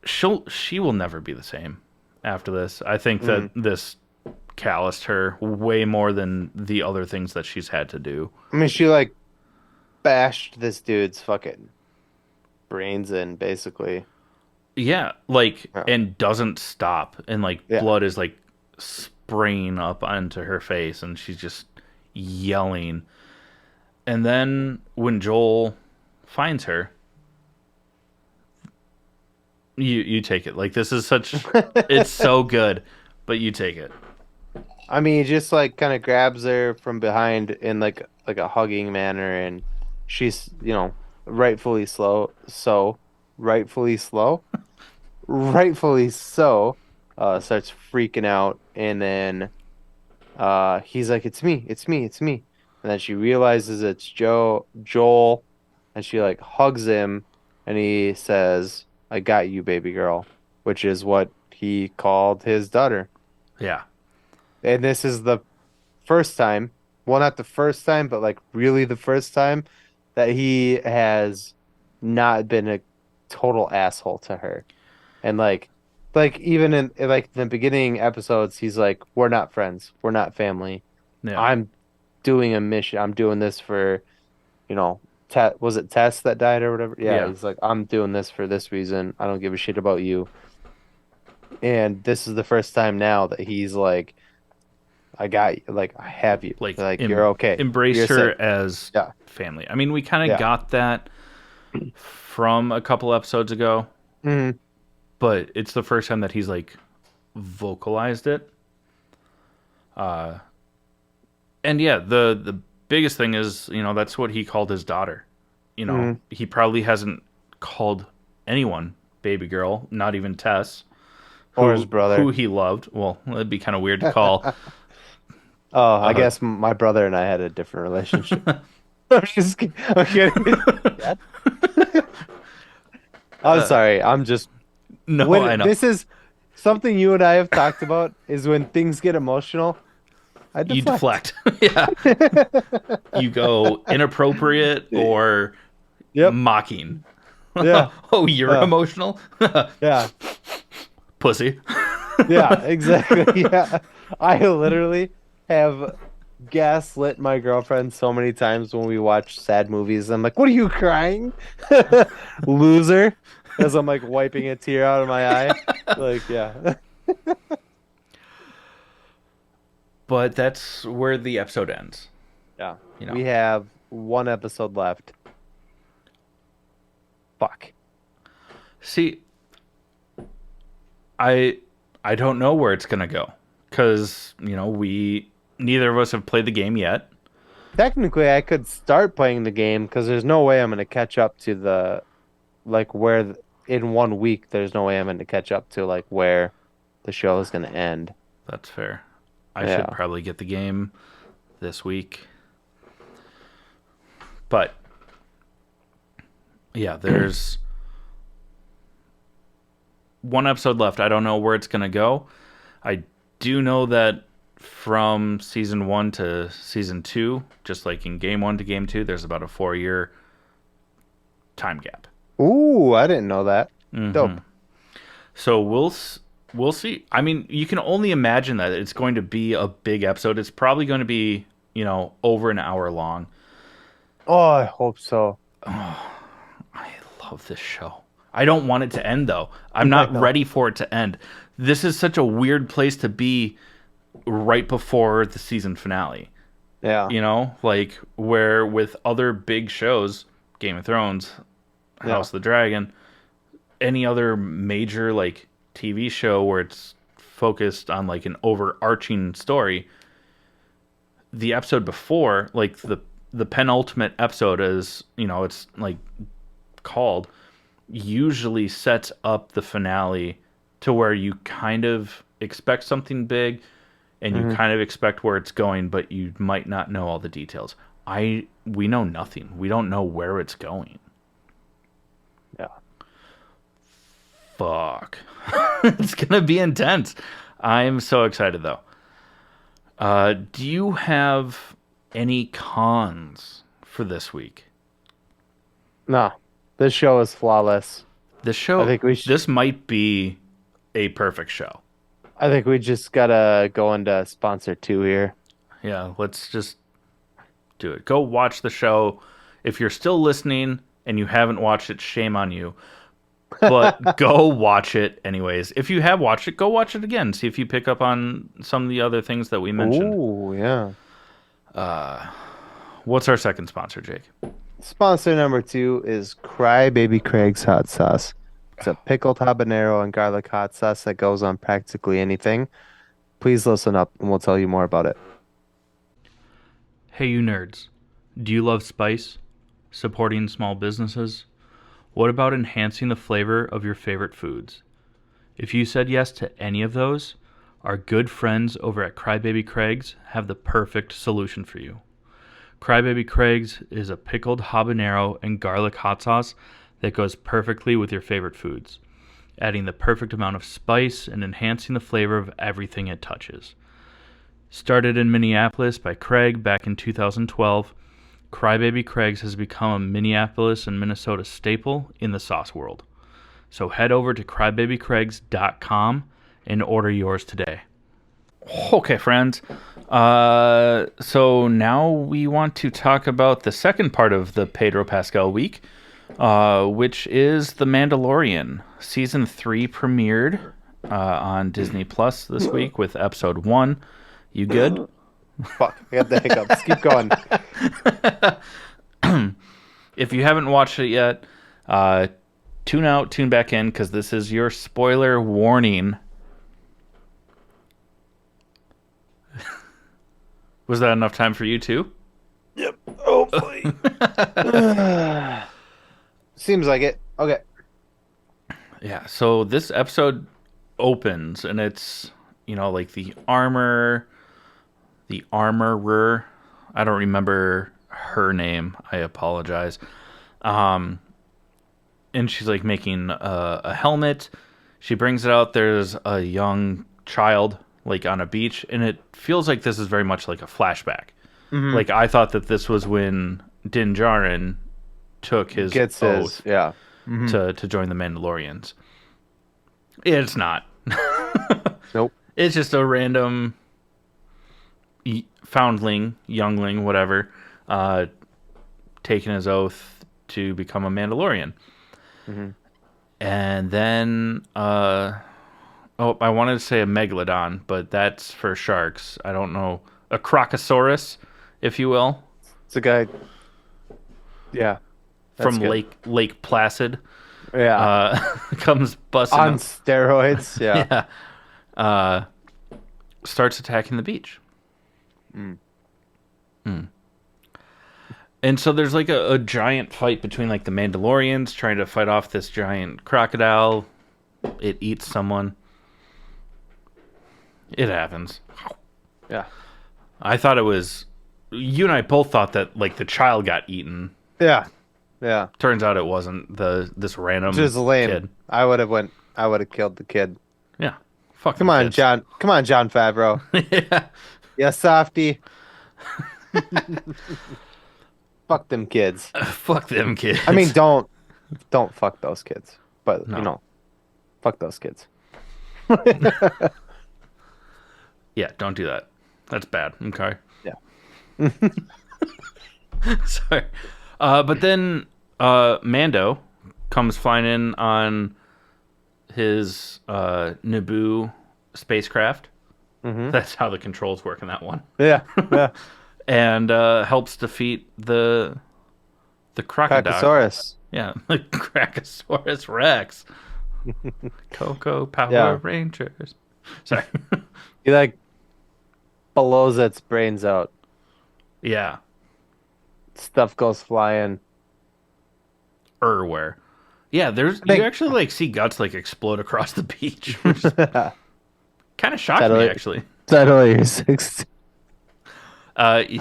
So she will never be the same after this. I think that Hmm. this calloused her way more than the other things that she's had to do. I mean, she like bashed this dude's fucking brains in, basically. Yeah, like Yeah. and doesn't stop and like Yeah. blood is like spraying up onto her face and she's just yelling. And then when Joel finds her, you take it. Like this is such it's so good, but you take it. I mean, he just like kind of grabs her from behind in like a hugging manner, and she's, rightfully rightfully slow, rightfully so, starts freaking out, and then he's like, "It's me, it's me, it's me," and then she realizes it's Joel, and she like hugs him, and he says, "I got you, baby girl," which is what he called his daughter. Yeah. And this is the first time, well, not the first time, but like really the first time that he has not been a total asshole to her. And like even in like the beginning episodes, he's like, "We're not friends. We're not family. Yeah. I'm doing a mission. I'm doing this for, was it Tess that died or whatever? Yeah, Yeah. he's like, I'm doing this for this reason. I don't give a shit about you." And this is the first time now that he's like, I got you. Like, I have you. Like Like, you're okay. embrace You're her safe. as Yeah. family. I mean, we kind of Yeah. got that from a couple episodes ago, Hmm. but it's the first time that he's like vocalized it. And yeah, the biggest thing is, that's what he called his daughter. Mhm. He probably hasn't called anyone baby girl, not even Tess, Or his who brother. he loved. Well, that'd be kind of weird to call. Oh, I Uh, guess my brother and I had a different relationship. I'm kidding. Dad? I'm sorry. I'm just no, I when know. this is something you and I have talked about is when things get emotional, I You deflect. deflect. Yeah. You go inappropriate or Yep. mocking. Yeah. Oh, you're Uh, emotional? yeah. Pussy. Yeah, exactly. Yeah. I literally have gaslit my girlfriend so many times when we watch sad movies. I'm like, "What are you crying?" Loser. As I'm like wiping a tear out of my eye. Like, yeah. But that's where the episode ends, Yeah. you know. We have one episode left. Fuck. See, I I don't know where it's gonna go because we neither of us have played the game yet. Technically, I could start playing the game because there's no way I'm going to catch up to the like in 1 week. There's no way I'm going to catch up to like where the show is going to end. That's fair. I should Yeah. probably get the game this week, but yeah, there's one episode left. I don't know where it's gonna go. I do know that from season 1 to season 2, just like in game 1 to game 2, there's about a 4-year time gap. Ooh, I didn't know that. Hmm. Dope. So we'll see. I mean, you can only imagine that it's going to be a big episode. It's probably going to be over an hour long. Oh, I hope so. I love this show. I don't want it to end though. I'm I not know. ready for it to end. This is such a weird place to be right before the season finale. Yeah. Like where with other big shows, Game of Thrones, Yeah. House of the Dragon, any other major like TV show where it's focused on like an overarching story, the episode before, like the penultimate episode is, it's like called, usually sets up the finale to where you kind of expect something big and you Hmm. kind of expect where it's going, but you might not know all the details. We know nothing. We don't know where it's going. Yeah. Fuck. It's gonna be intense. I'm so excited though. Do you have any cons for this week? No. This show is flawless. This I show, think we this might be a perfect show. I think we just gotta go into sponsor two here. Yeah, let's just do it. Go watch the show. If you're still listening and you haven't watched it, shame on you. But go watch it anyways. If you have watched it, go watch it again. See if you pick up on some of the other things that we mentioned. Ooh, yeah. What's our second sponsor, Jake? Sponsor number two is Cry Baby Craig's hot sauce. It's a pickled habanero and garlic hot sauce that goes on practically anything. Please listen up and we'll tell you more about it. Hey, you nerds. Do you love spice? Supporting small businesses? What about enhancing the flavor of your favorite foods? If you said yes to any of those, our good friends over at Crybaby Craig's have the perfect solution for you. Crybaby Craig's is a pickled habanero and garlic hot sauce that goes perfectly with your favorite foods, adding the perfect amount of spice and enhancing the flavor of everything it touches. Started in Minneapolis by Craig back in 2012, Crybaby Craig's has become a Minneapolis and Minnesota staple in the sauce world. So head over to crybabycraigs.com and order yours today. Okay, friends. So now we want to talk about the second part of the Pedro Pascal week, which is The Mandalorian. Season 3 premiered on Disney Plus this week with episode 1. You good? Fuck, I got the hiccups. Keep going. If you haven't watched it yet, tune out, tune back in, because this is your spoiler warning. Was that enough time for you too? Yep. Hopefully. Seems like it. Okay. Yeah. So this episode opens, and it's like the armorer. I don't remember her name. I apologize. And she's like making a helmet. She brings it out. There's a young child like on a beach, and it feels like this is very much like a flashback. Mm-hmm. Like I thought that this was when Din Djarin took his Gets oath his, yeah. Mm-hmm. to join the Mandalorians. It's not. Nope. It's just a random foundling, youngling, whatever, taking his oath to become a Mandalorian. Mm-hmm. And then, I wanted to say a megalodon, but that's for sharks. I don't know. A crocosaurus, if you will. It's a guy. Yeah. From good. Lake Placid. Yeah. Comes busting on up. steroids. Yeah. Yeah. Starts attacking the beach. And so there's like a giant fight between like the Mandalorians trying to fight off this giant crocodile. It eats someone. It happens. Yeah. I thought it was... You and I both thought that like the child got eaten. Yeah. Yeah. Turns out it wasn't this random Just lame. kid. I would have killed the kid. Yeah. Fuck Come them on, kids. John. Come on, John Favreau. Yeah. Yeah, softy. Fuck them kids. Fuck them kids. I mean, don't fuck those kids. But No. fuck those kids. Yeah, don't do that. That's bad. Okay. Yeah. Sorry. But then Mando comes flying in on his Naboo spacecraft. Mm-hmm. That's how the controls work in that one. Yeah. Yeah. And helps defeat the crocodile. Crocodile. Yeah, the Crackosaurus Rex. Coco Power Yeah. Rangers. Sorry. He like blows its brains out. Yeah. Stuff goes flying. Where? Yeah, you actually like see guts like explode across the beach, which kind of shocked me actually. Title year 6. Only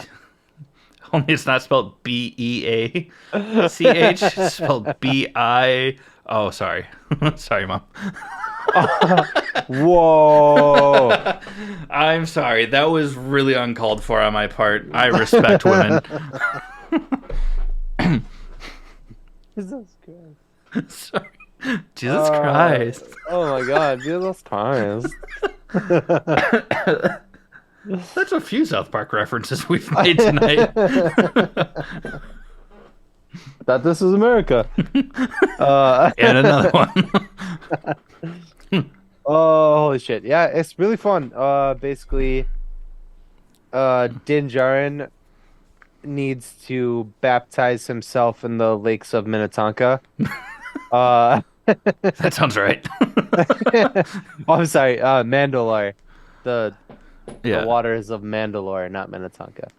it's not spelled BEACH, it's spelled BI. Oh, sorry. Sorry, Mom. Whoa. I'm sorry. That was really uncalled for on my part. I respect women. Jesus Christ. Sorry. Jesus Christ. Oh my God, Jesus Christ. That's a few South Park references we've made tonight. Thought this was America. And another one. Oh, holy shit. Yeah, it's really fun. Basically, Din Djarin needs to baptize himself in the lakes of Minnetonka. That sounds right. Oh, I'm sorry. Mandalore. The Yeah. waters of Mandalore, not Minnetonka.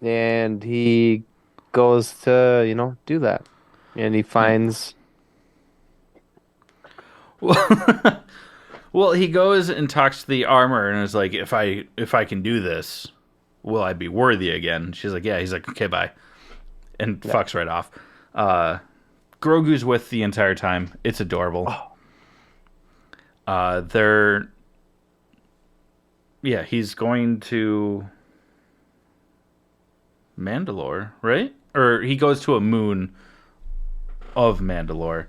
And he goes to, do that. And he finds... Well, he goes and talks to the armor and is like, if I can do this, will I be worthy again? She's like, yeah. He's like, okay, bye. And fucks right off. Grogu's with the entire time. It's adorable. Oh. He's going to Mandalore, right? Or he goes to a moon of Mandalore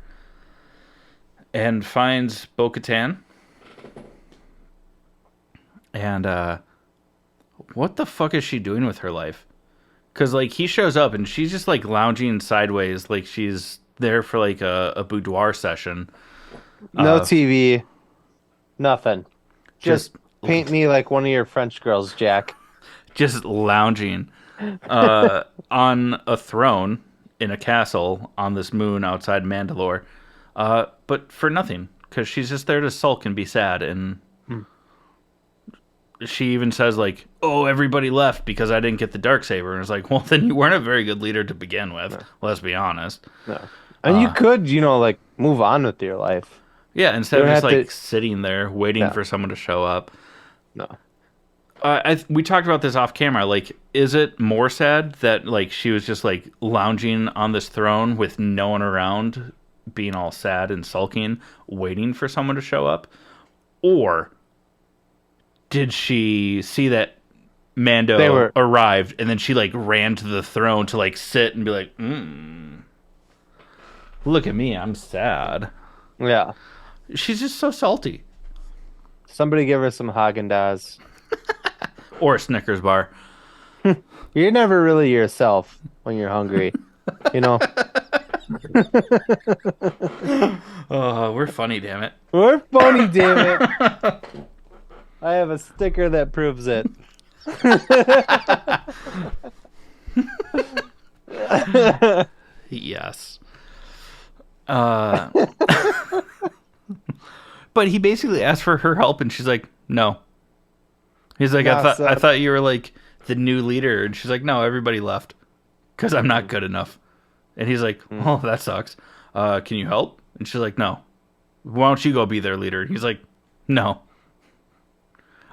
and finds Bo-Katan. And what the fuck is she doing with her life? Because like he shows up and she's just like lounging sideways, like she's there for like a boudoir session. No TV. Nothing. Just paint Just me like one of your French girls, Jack. just lounging on a throne in a castle on this moon outside Mandalore, but for nothing, because she's just there to sulk and be sad and she even says like, "Oh, everybody left because I didn't get the dark saber," and it's like, well, then you weren't a very good leader to begin with. No, Let's be honest. no. And you could, like move on with your life. Yeah, You instead of don't just have like to. sitting there waiting Yeah, for someone to show up. no. We talked about this off camera. Like, is it more sad that like she was just like lounging on this throne with no one around, being all sad and sulking, waiting for someone to show up, or did she see that They Mando were. arrived and then she like ran to the throne to like sit and be like, look at me, I'm sad. Yeah. She's just so salty. Somebody give her some Haagen-Dazs. Or a Snickers bar. You're never really yourself when you're hungry. You know. Oh, we're funny, damn it. We're funny, damn it. I have a sticker that proves it. Yes. But he basically asked for her help and she's like, no. He's like, Nah, I son. thought you were like the new leader. And she's like, no, everybody left because I'm not good enough. And he's like, oh, that sucks. Can you help? And she's like, no. Why don't you go be their leader? And he's like, no.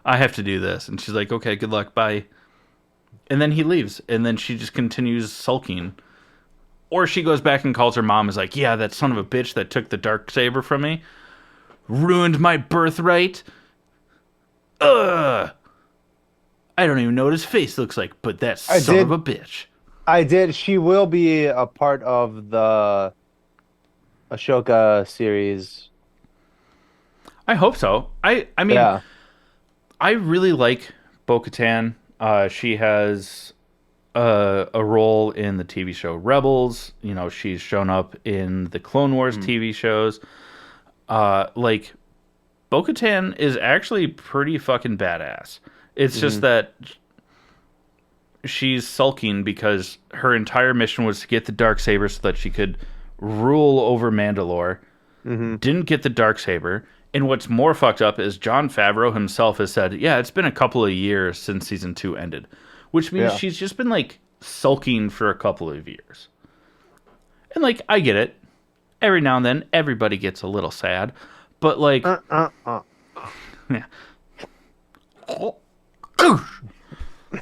I have to do this. And she's like, okay, good luck. Bye. And then he leaves. And then she just continues sulking. Or she goes back and calls her mom, is like, yeah, that son of a bitch that took the dark saber from me ruined my birthright. Ugh. I don't even know what his face looks like, but that son of a bitch. I did. She will be a part of the Ashoka series. I hope so. I mean, Yeah. I really like Bo-Katan. She has a role in the TV show Rebels. You know, she's shown up in the Clone Wars TV shows. Like, Bo-Katan is actually pretty fucking badass. It's just that she's sulking because her entire mission was to get the Darksaber so that she could rule over Mandalore. Didn't get the Darksaber. And what's more fucked up is Jon Favreau himself has said, yeah, it's been a couple of years since season 2 ended. Which means she's just been, like, sulking for a couple of years. And, like, I get it. Every now and then, everybody gets a little sad. But, like... Yeah.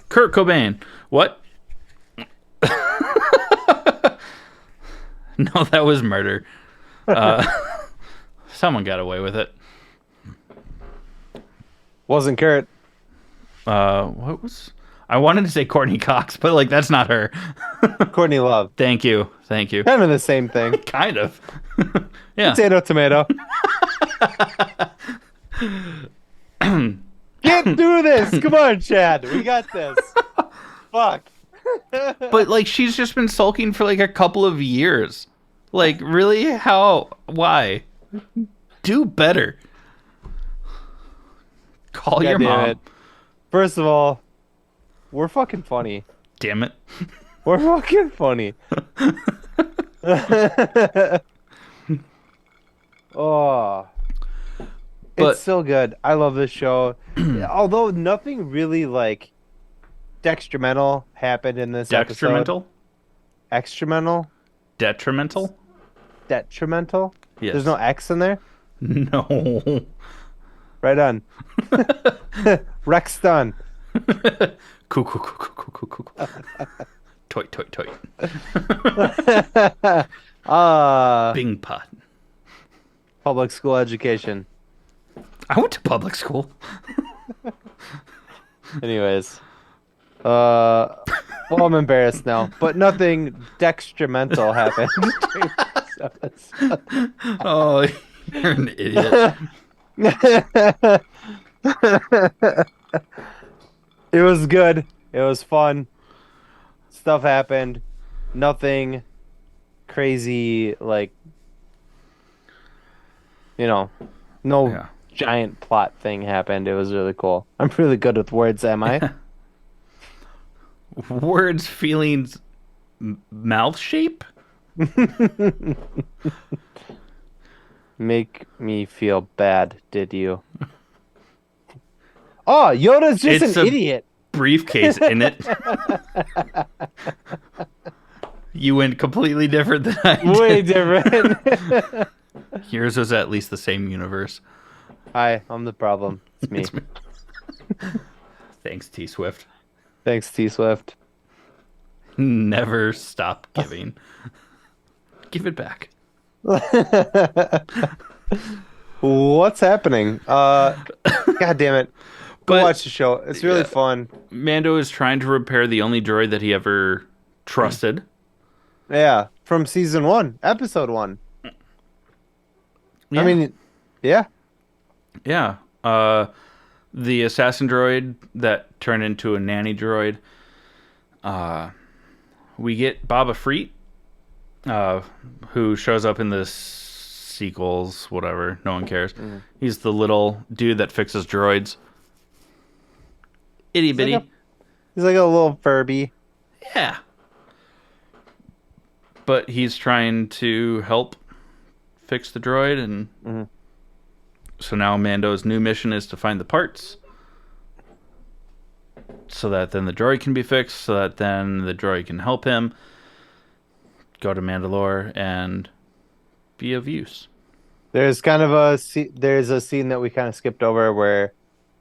Kurt Cobain. What? No, that was murder. Someone got away with it. Wasn't Kurt. What was... I wanted to say Courtney Cox, but, like, that's not her. Courtney Love. Thank you. Thank you. Kind of the same thing. Kind of. Yeah. Potato, tomato. Get through this. Come on, Chad. We got this. Fuck. But, like, she's just been sulking for, like, a couple of years. Like, really? How? Why? Do better. Call your God damn mom. it. First of all, we're fucking funny. Damn it. We're fucking funny. Oh. But- It's so good. I love this show. Although nothing really like detrimental happened in this Detrimental? episode. Extramental? Detrimental? Detrimental? Yes. There's no X in there? No. Right on. Rex done. Cool. Toy. Bing pot. Public school education. I went to public school. Anyways. Well, I'm embarrassed now, but nothing detrimental happened. Oh, you're an idiot. It was good. It was fun. Stuff happened. Nothing crazy, like, no Yeah. giant plot thing happened. It was really cool. I'm really good with words, am I? Words, feelings, mouth shape? Make me feel bad, did you? Oh, Yoda's just It's an a idiot. briefcase in it. You went completely different than I Way did. different. Yours was at least the same universe. Hi, I'm the problem. It's me. It's me. Thanks, T Swift. Thanks, T Swift. Never stop giving. Give it back. What's happening? God damn it. Go But watch the show. It's really fun. Mando is trying to repair the only droid that he ever trusted. Yeah, from season 1, episode 1. Yeah. I mean, yeah. Yeah. The assassin droid that turned into a nanny droid. We get Boba Fett, who shows up in the sequels, whatever. No one cares. He's the little dude that fixes droids. Itty bitty. He's like a little Furby. Yeah. But he's trying to help fix the droid, and so now Mando's new mission is to find the parts so that then the droid can be fixed, so that then the droid can help him go to Mandalore and be of use. There's kind of there's a scene that we kind of skipped over where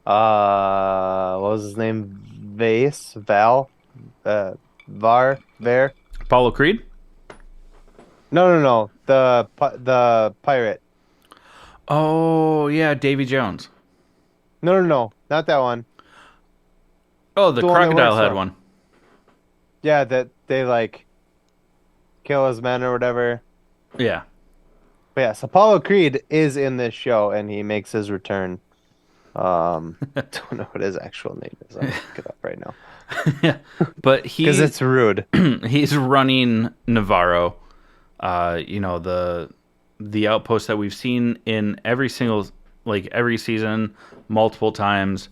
what was his name? Val? Var? Apollo Creed? No. The pirate. Oh, yeah, Davy Jones. No. Not that one. Oh, the The one that crocodile works head for- one. Yeah, that they like kill his men or whatever. Yeah. But yes, Apollo Creed is in this show and he makes his return. Don't know what his actual name is. I'll look it up right now. But Because it's rude. he's running Navarro. The outpost that we've seen in every season, multiple times,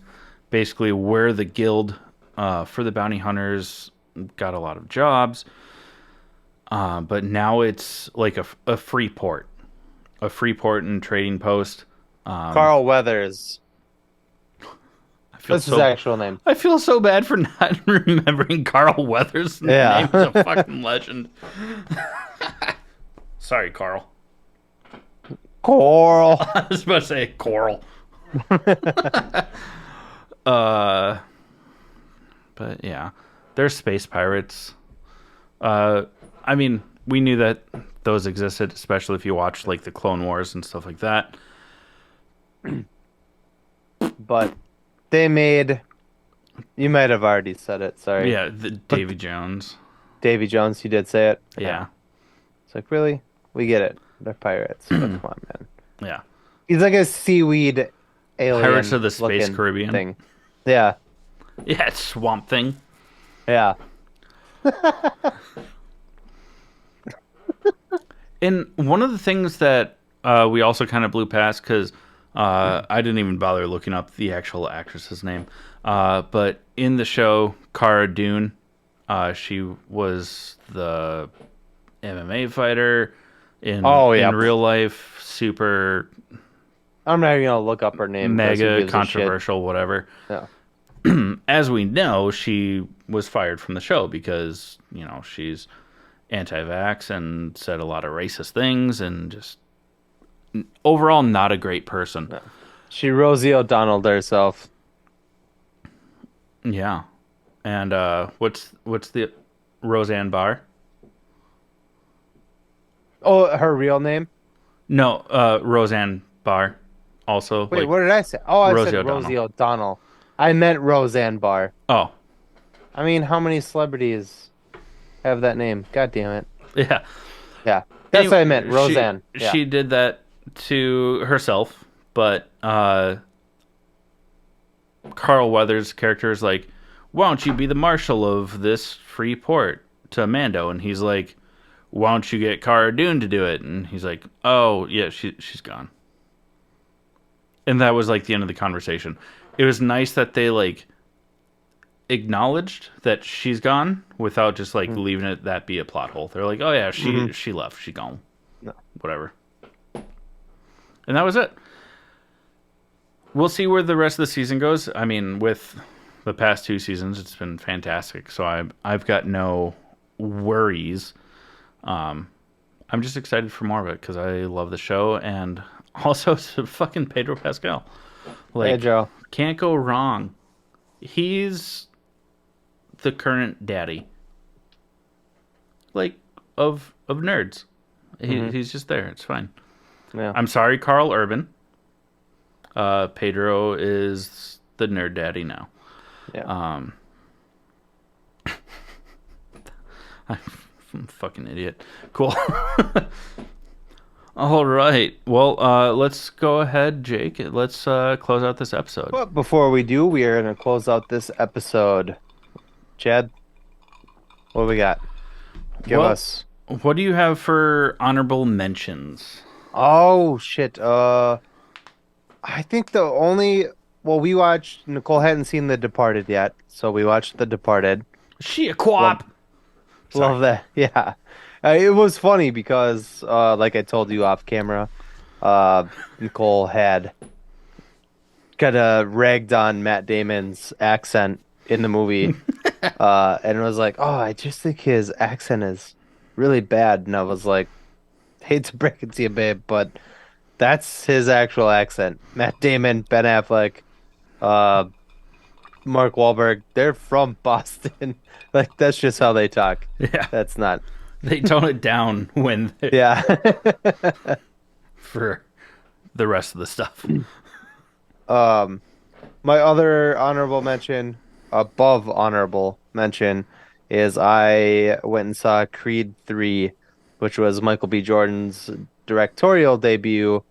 basically where the guild for the bounty hunters got a lot of jobs. But now it's like a free port and trading post. Carl Weathers. That's his actual name. I feel so bad for not remembering Carl Weathers' name. He's a fucking legend. Sorry, Carl. Coral. I was about to say Coral. But yeah, they're space pirates. I mean, we knew that those existed, especially if you watch like the Clone Wars and stuff like that. But they made. You might have already said it. Sorry. Yeah, Davy Jones. Davy Jones. You did say it. Yeah. It's like, really? We get it. They're pirates. But come on, man. Yeah. He's like a seaweed alien. Pirates of the Space looking Caribbean. thing. Yeah. Yeah, it's Swamp Thing. Yeah. And one of the things that we also kind of blew past, because I didn't even bother looking up the actual actress's name, but in the show, Cara Dune, she was the MMA fighter in real life, super I'm not even going to look up her name. mega controversial, whatever. Yeah. As we know, she was fired from the show because, she's anti-vax and said a lot of racist things and just overall not a great person. No. She Rosie O'Donnell herself. Yeah. And what's the Roseanne Barr? Oh, her real name? No, Roseanne Barr also. Wait, what did I say? Oh, I Rosie said O'Donnell. Rosie O'Donnell. I meant Roseanne Barr. Oh. I mean, how many celebrities have that name? God damn it. Yeah. Yeah. That's what I meant, Roseanne. She did that to herself, but Carl Weathers' character is like, why don't you be the marshal of this free port to Mando? And he's like, why don't you get Cara Dune to do it? And he's like, oh, yeah, she's gone. And that was like the end of the conversation. It was nice that they like acknowledged that she's gone without just like leaving it that be a plot hole. They're like, oh yeah, she left, she gone. No. Whatever. And that was it. we'll see where the rest of the season goes. I mean, with the past 2 seasons, it's been fantastic. So I've got no worries. I'm just excited for more of it because I love the show, and also it's fucking Pedro Pascal. Like, Pedro. can't go wrong. He's the current daddy, like of nerds. He's just there. It's fine. Yeah. I'm sorry, Carl Urban. Pedro is the nerd daddy now. Yeah. I'm a fucking idiot. Cool. All right. Well, let's go ahead, Jake. Let's close out this episode. But before we do, we are going to close out this episode. Chad, what do we got? Give us. What do you have for honorable mentions? Oh, shit. I think the only... Well, we watched... Nicole hadn't seen The Departed yet, so we watched The Departed. She a quap. Love that. Yeah. It was funny because, like I told you off camera, Nicole had kind of ragged on Matt Damon's accent in the movie. And it was like, oh, I just think his accent is really bad. And I was like, hate to break it to you, babe, but that's his actual accent. Matt Damon, Ben Affleck, Mark Wahlberg, they're from Boston. Like, that's just how they talk. Yeah. That's not. They tone it down when Yeah. for the rest of the stuff. My other honorable mention, above honorable mention, is I went and saw Creed 3, which was Michael B. Jordan's directorial debut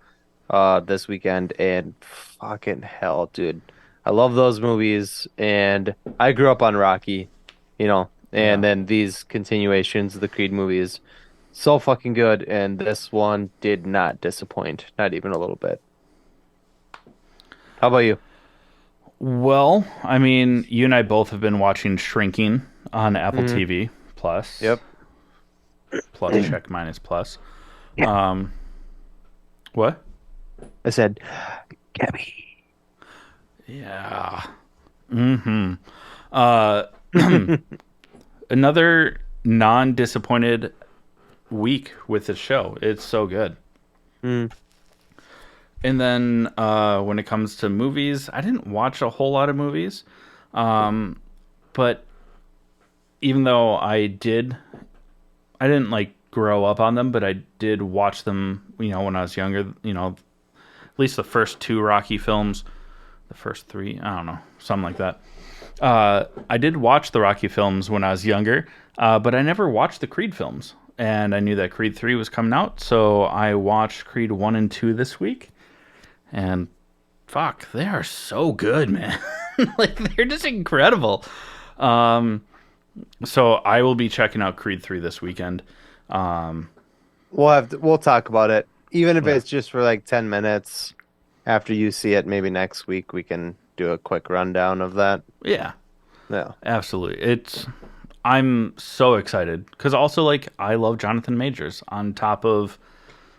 this weekend, and fucking hell, dude. I love those movies, and I grew up on Rocky, and then these continuations of the Creed movies, so fucking good, and this one did not disappoint, not even a little bit. How about you? Well, I mean, you and I both have been watching Shrinking on Apple TV Plus. Yep. Plus check minus plus. Yeah. What? I said, Gabby. Yeah. Mm-hmm. Another non-disappointed week with the show. It's so good. Mm. And then when it comes to movies, I didn't watch a whole lot of movies. But even though I didn't like grow up on them, but I did watch them, when I was younger, at least the first 2 Rocky films, the first 3, I don't know, something like that. I did watch the Rocky films when I was younger, but I never watched the Creed films. And I knew that Creed 3 was coming out, so I watched Creed 1 and 2 this week. And fuck, they are so good, man. Like, they're just incredible. So I will be checking out Creed 3 this weekend. We'll talk about it. Even if it's just for like 10 minutes after you see it, maybe next week we can do a quick rundown of that. Yeah. Yeah. Absolutely. I'm so excited because also, like, I love Jonathan Majors on top of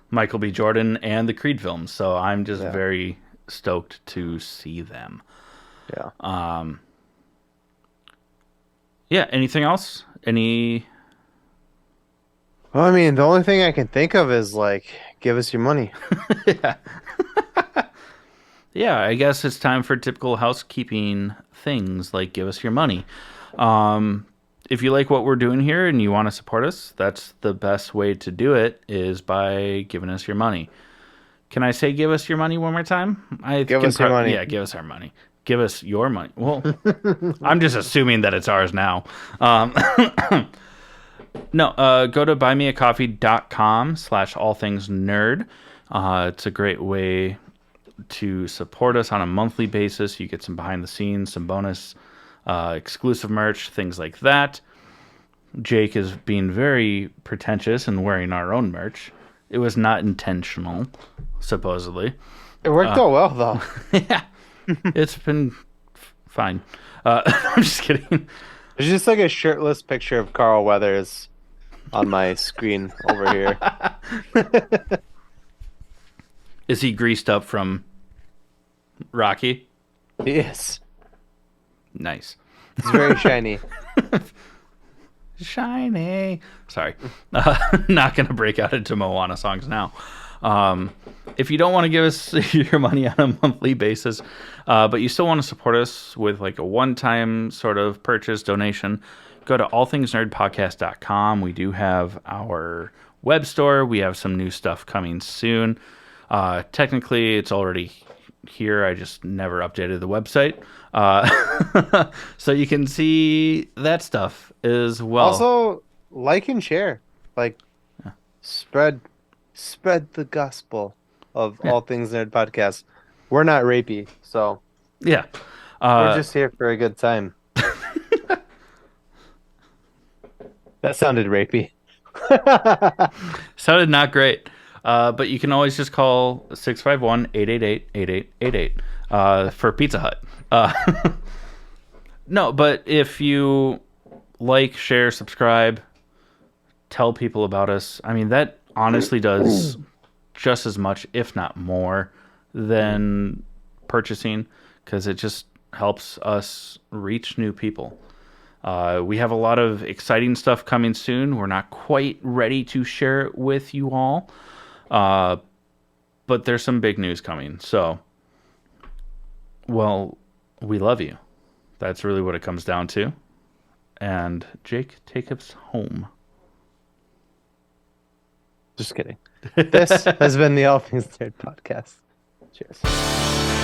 Michael B. Jordan and the Creed films, so I'm just very stoked to see them. Yeah. Yeah. Anything else? Well, I mean, the only thing I can think of is like, give us your money. Yeah. Yeah. I guess it's time for typical housekeeping things like give us your money. If you like what we're doing here and you want to support us, that's the best way to do it is by giving us your money. Can I say give us your money one more time? Give us your money. Yeah, give us our money. Give us your money. Well, I'm just assuming that it's ours now. No, go to buymeacoffee.com/allthingsnerd. It's a great way to support us on a monthly basis. You get some behind the scenes, some bonus exclusive merch, things like that. Jake is being very pretentious and wearing our own merch. It was not intentional, supposedly. It worked out well, though. Yeah, it's been fine. I'm just kidding. There's just like a shirtless picture of Carl Weathers on my screen over here. Is he greased up from Rocky. Yes. Nice. It's very shiny. Shiny. Sorry. Not going to break out into Moana songs now. If you don't want to give us your money on a monthly basis, but you still want to support us with like a one-time sort of purchase donation, go to allthingsnerdpodcast.com. We do have our web store. We have some new stuff coming soon. Technically, it's already here. I just never updated the website. So you can see that stuff as well. Also, like and share. Like, spread the gospel of All Things Nerd Podcast. We're not rapey, so yeah. we're just here for a good time. That sounded rapey. Sounded not great. But you can always just call 651-888-8888 for Pizza Hut. No, but if you like, share, subscribe, tell people about us, I mean, that honestly does just as much, if not more, than purchasing, because it just helps us reach new people. We have a lot of exciting stuff coming soon. We're not quite ready to share it with you all, but there's some big news coming. So, well, we love you. That's really what it comes down to. And Jake, take us home. Just kidding. This has been the All Things Nerd Podcast. Cheers.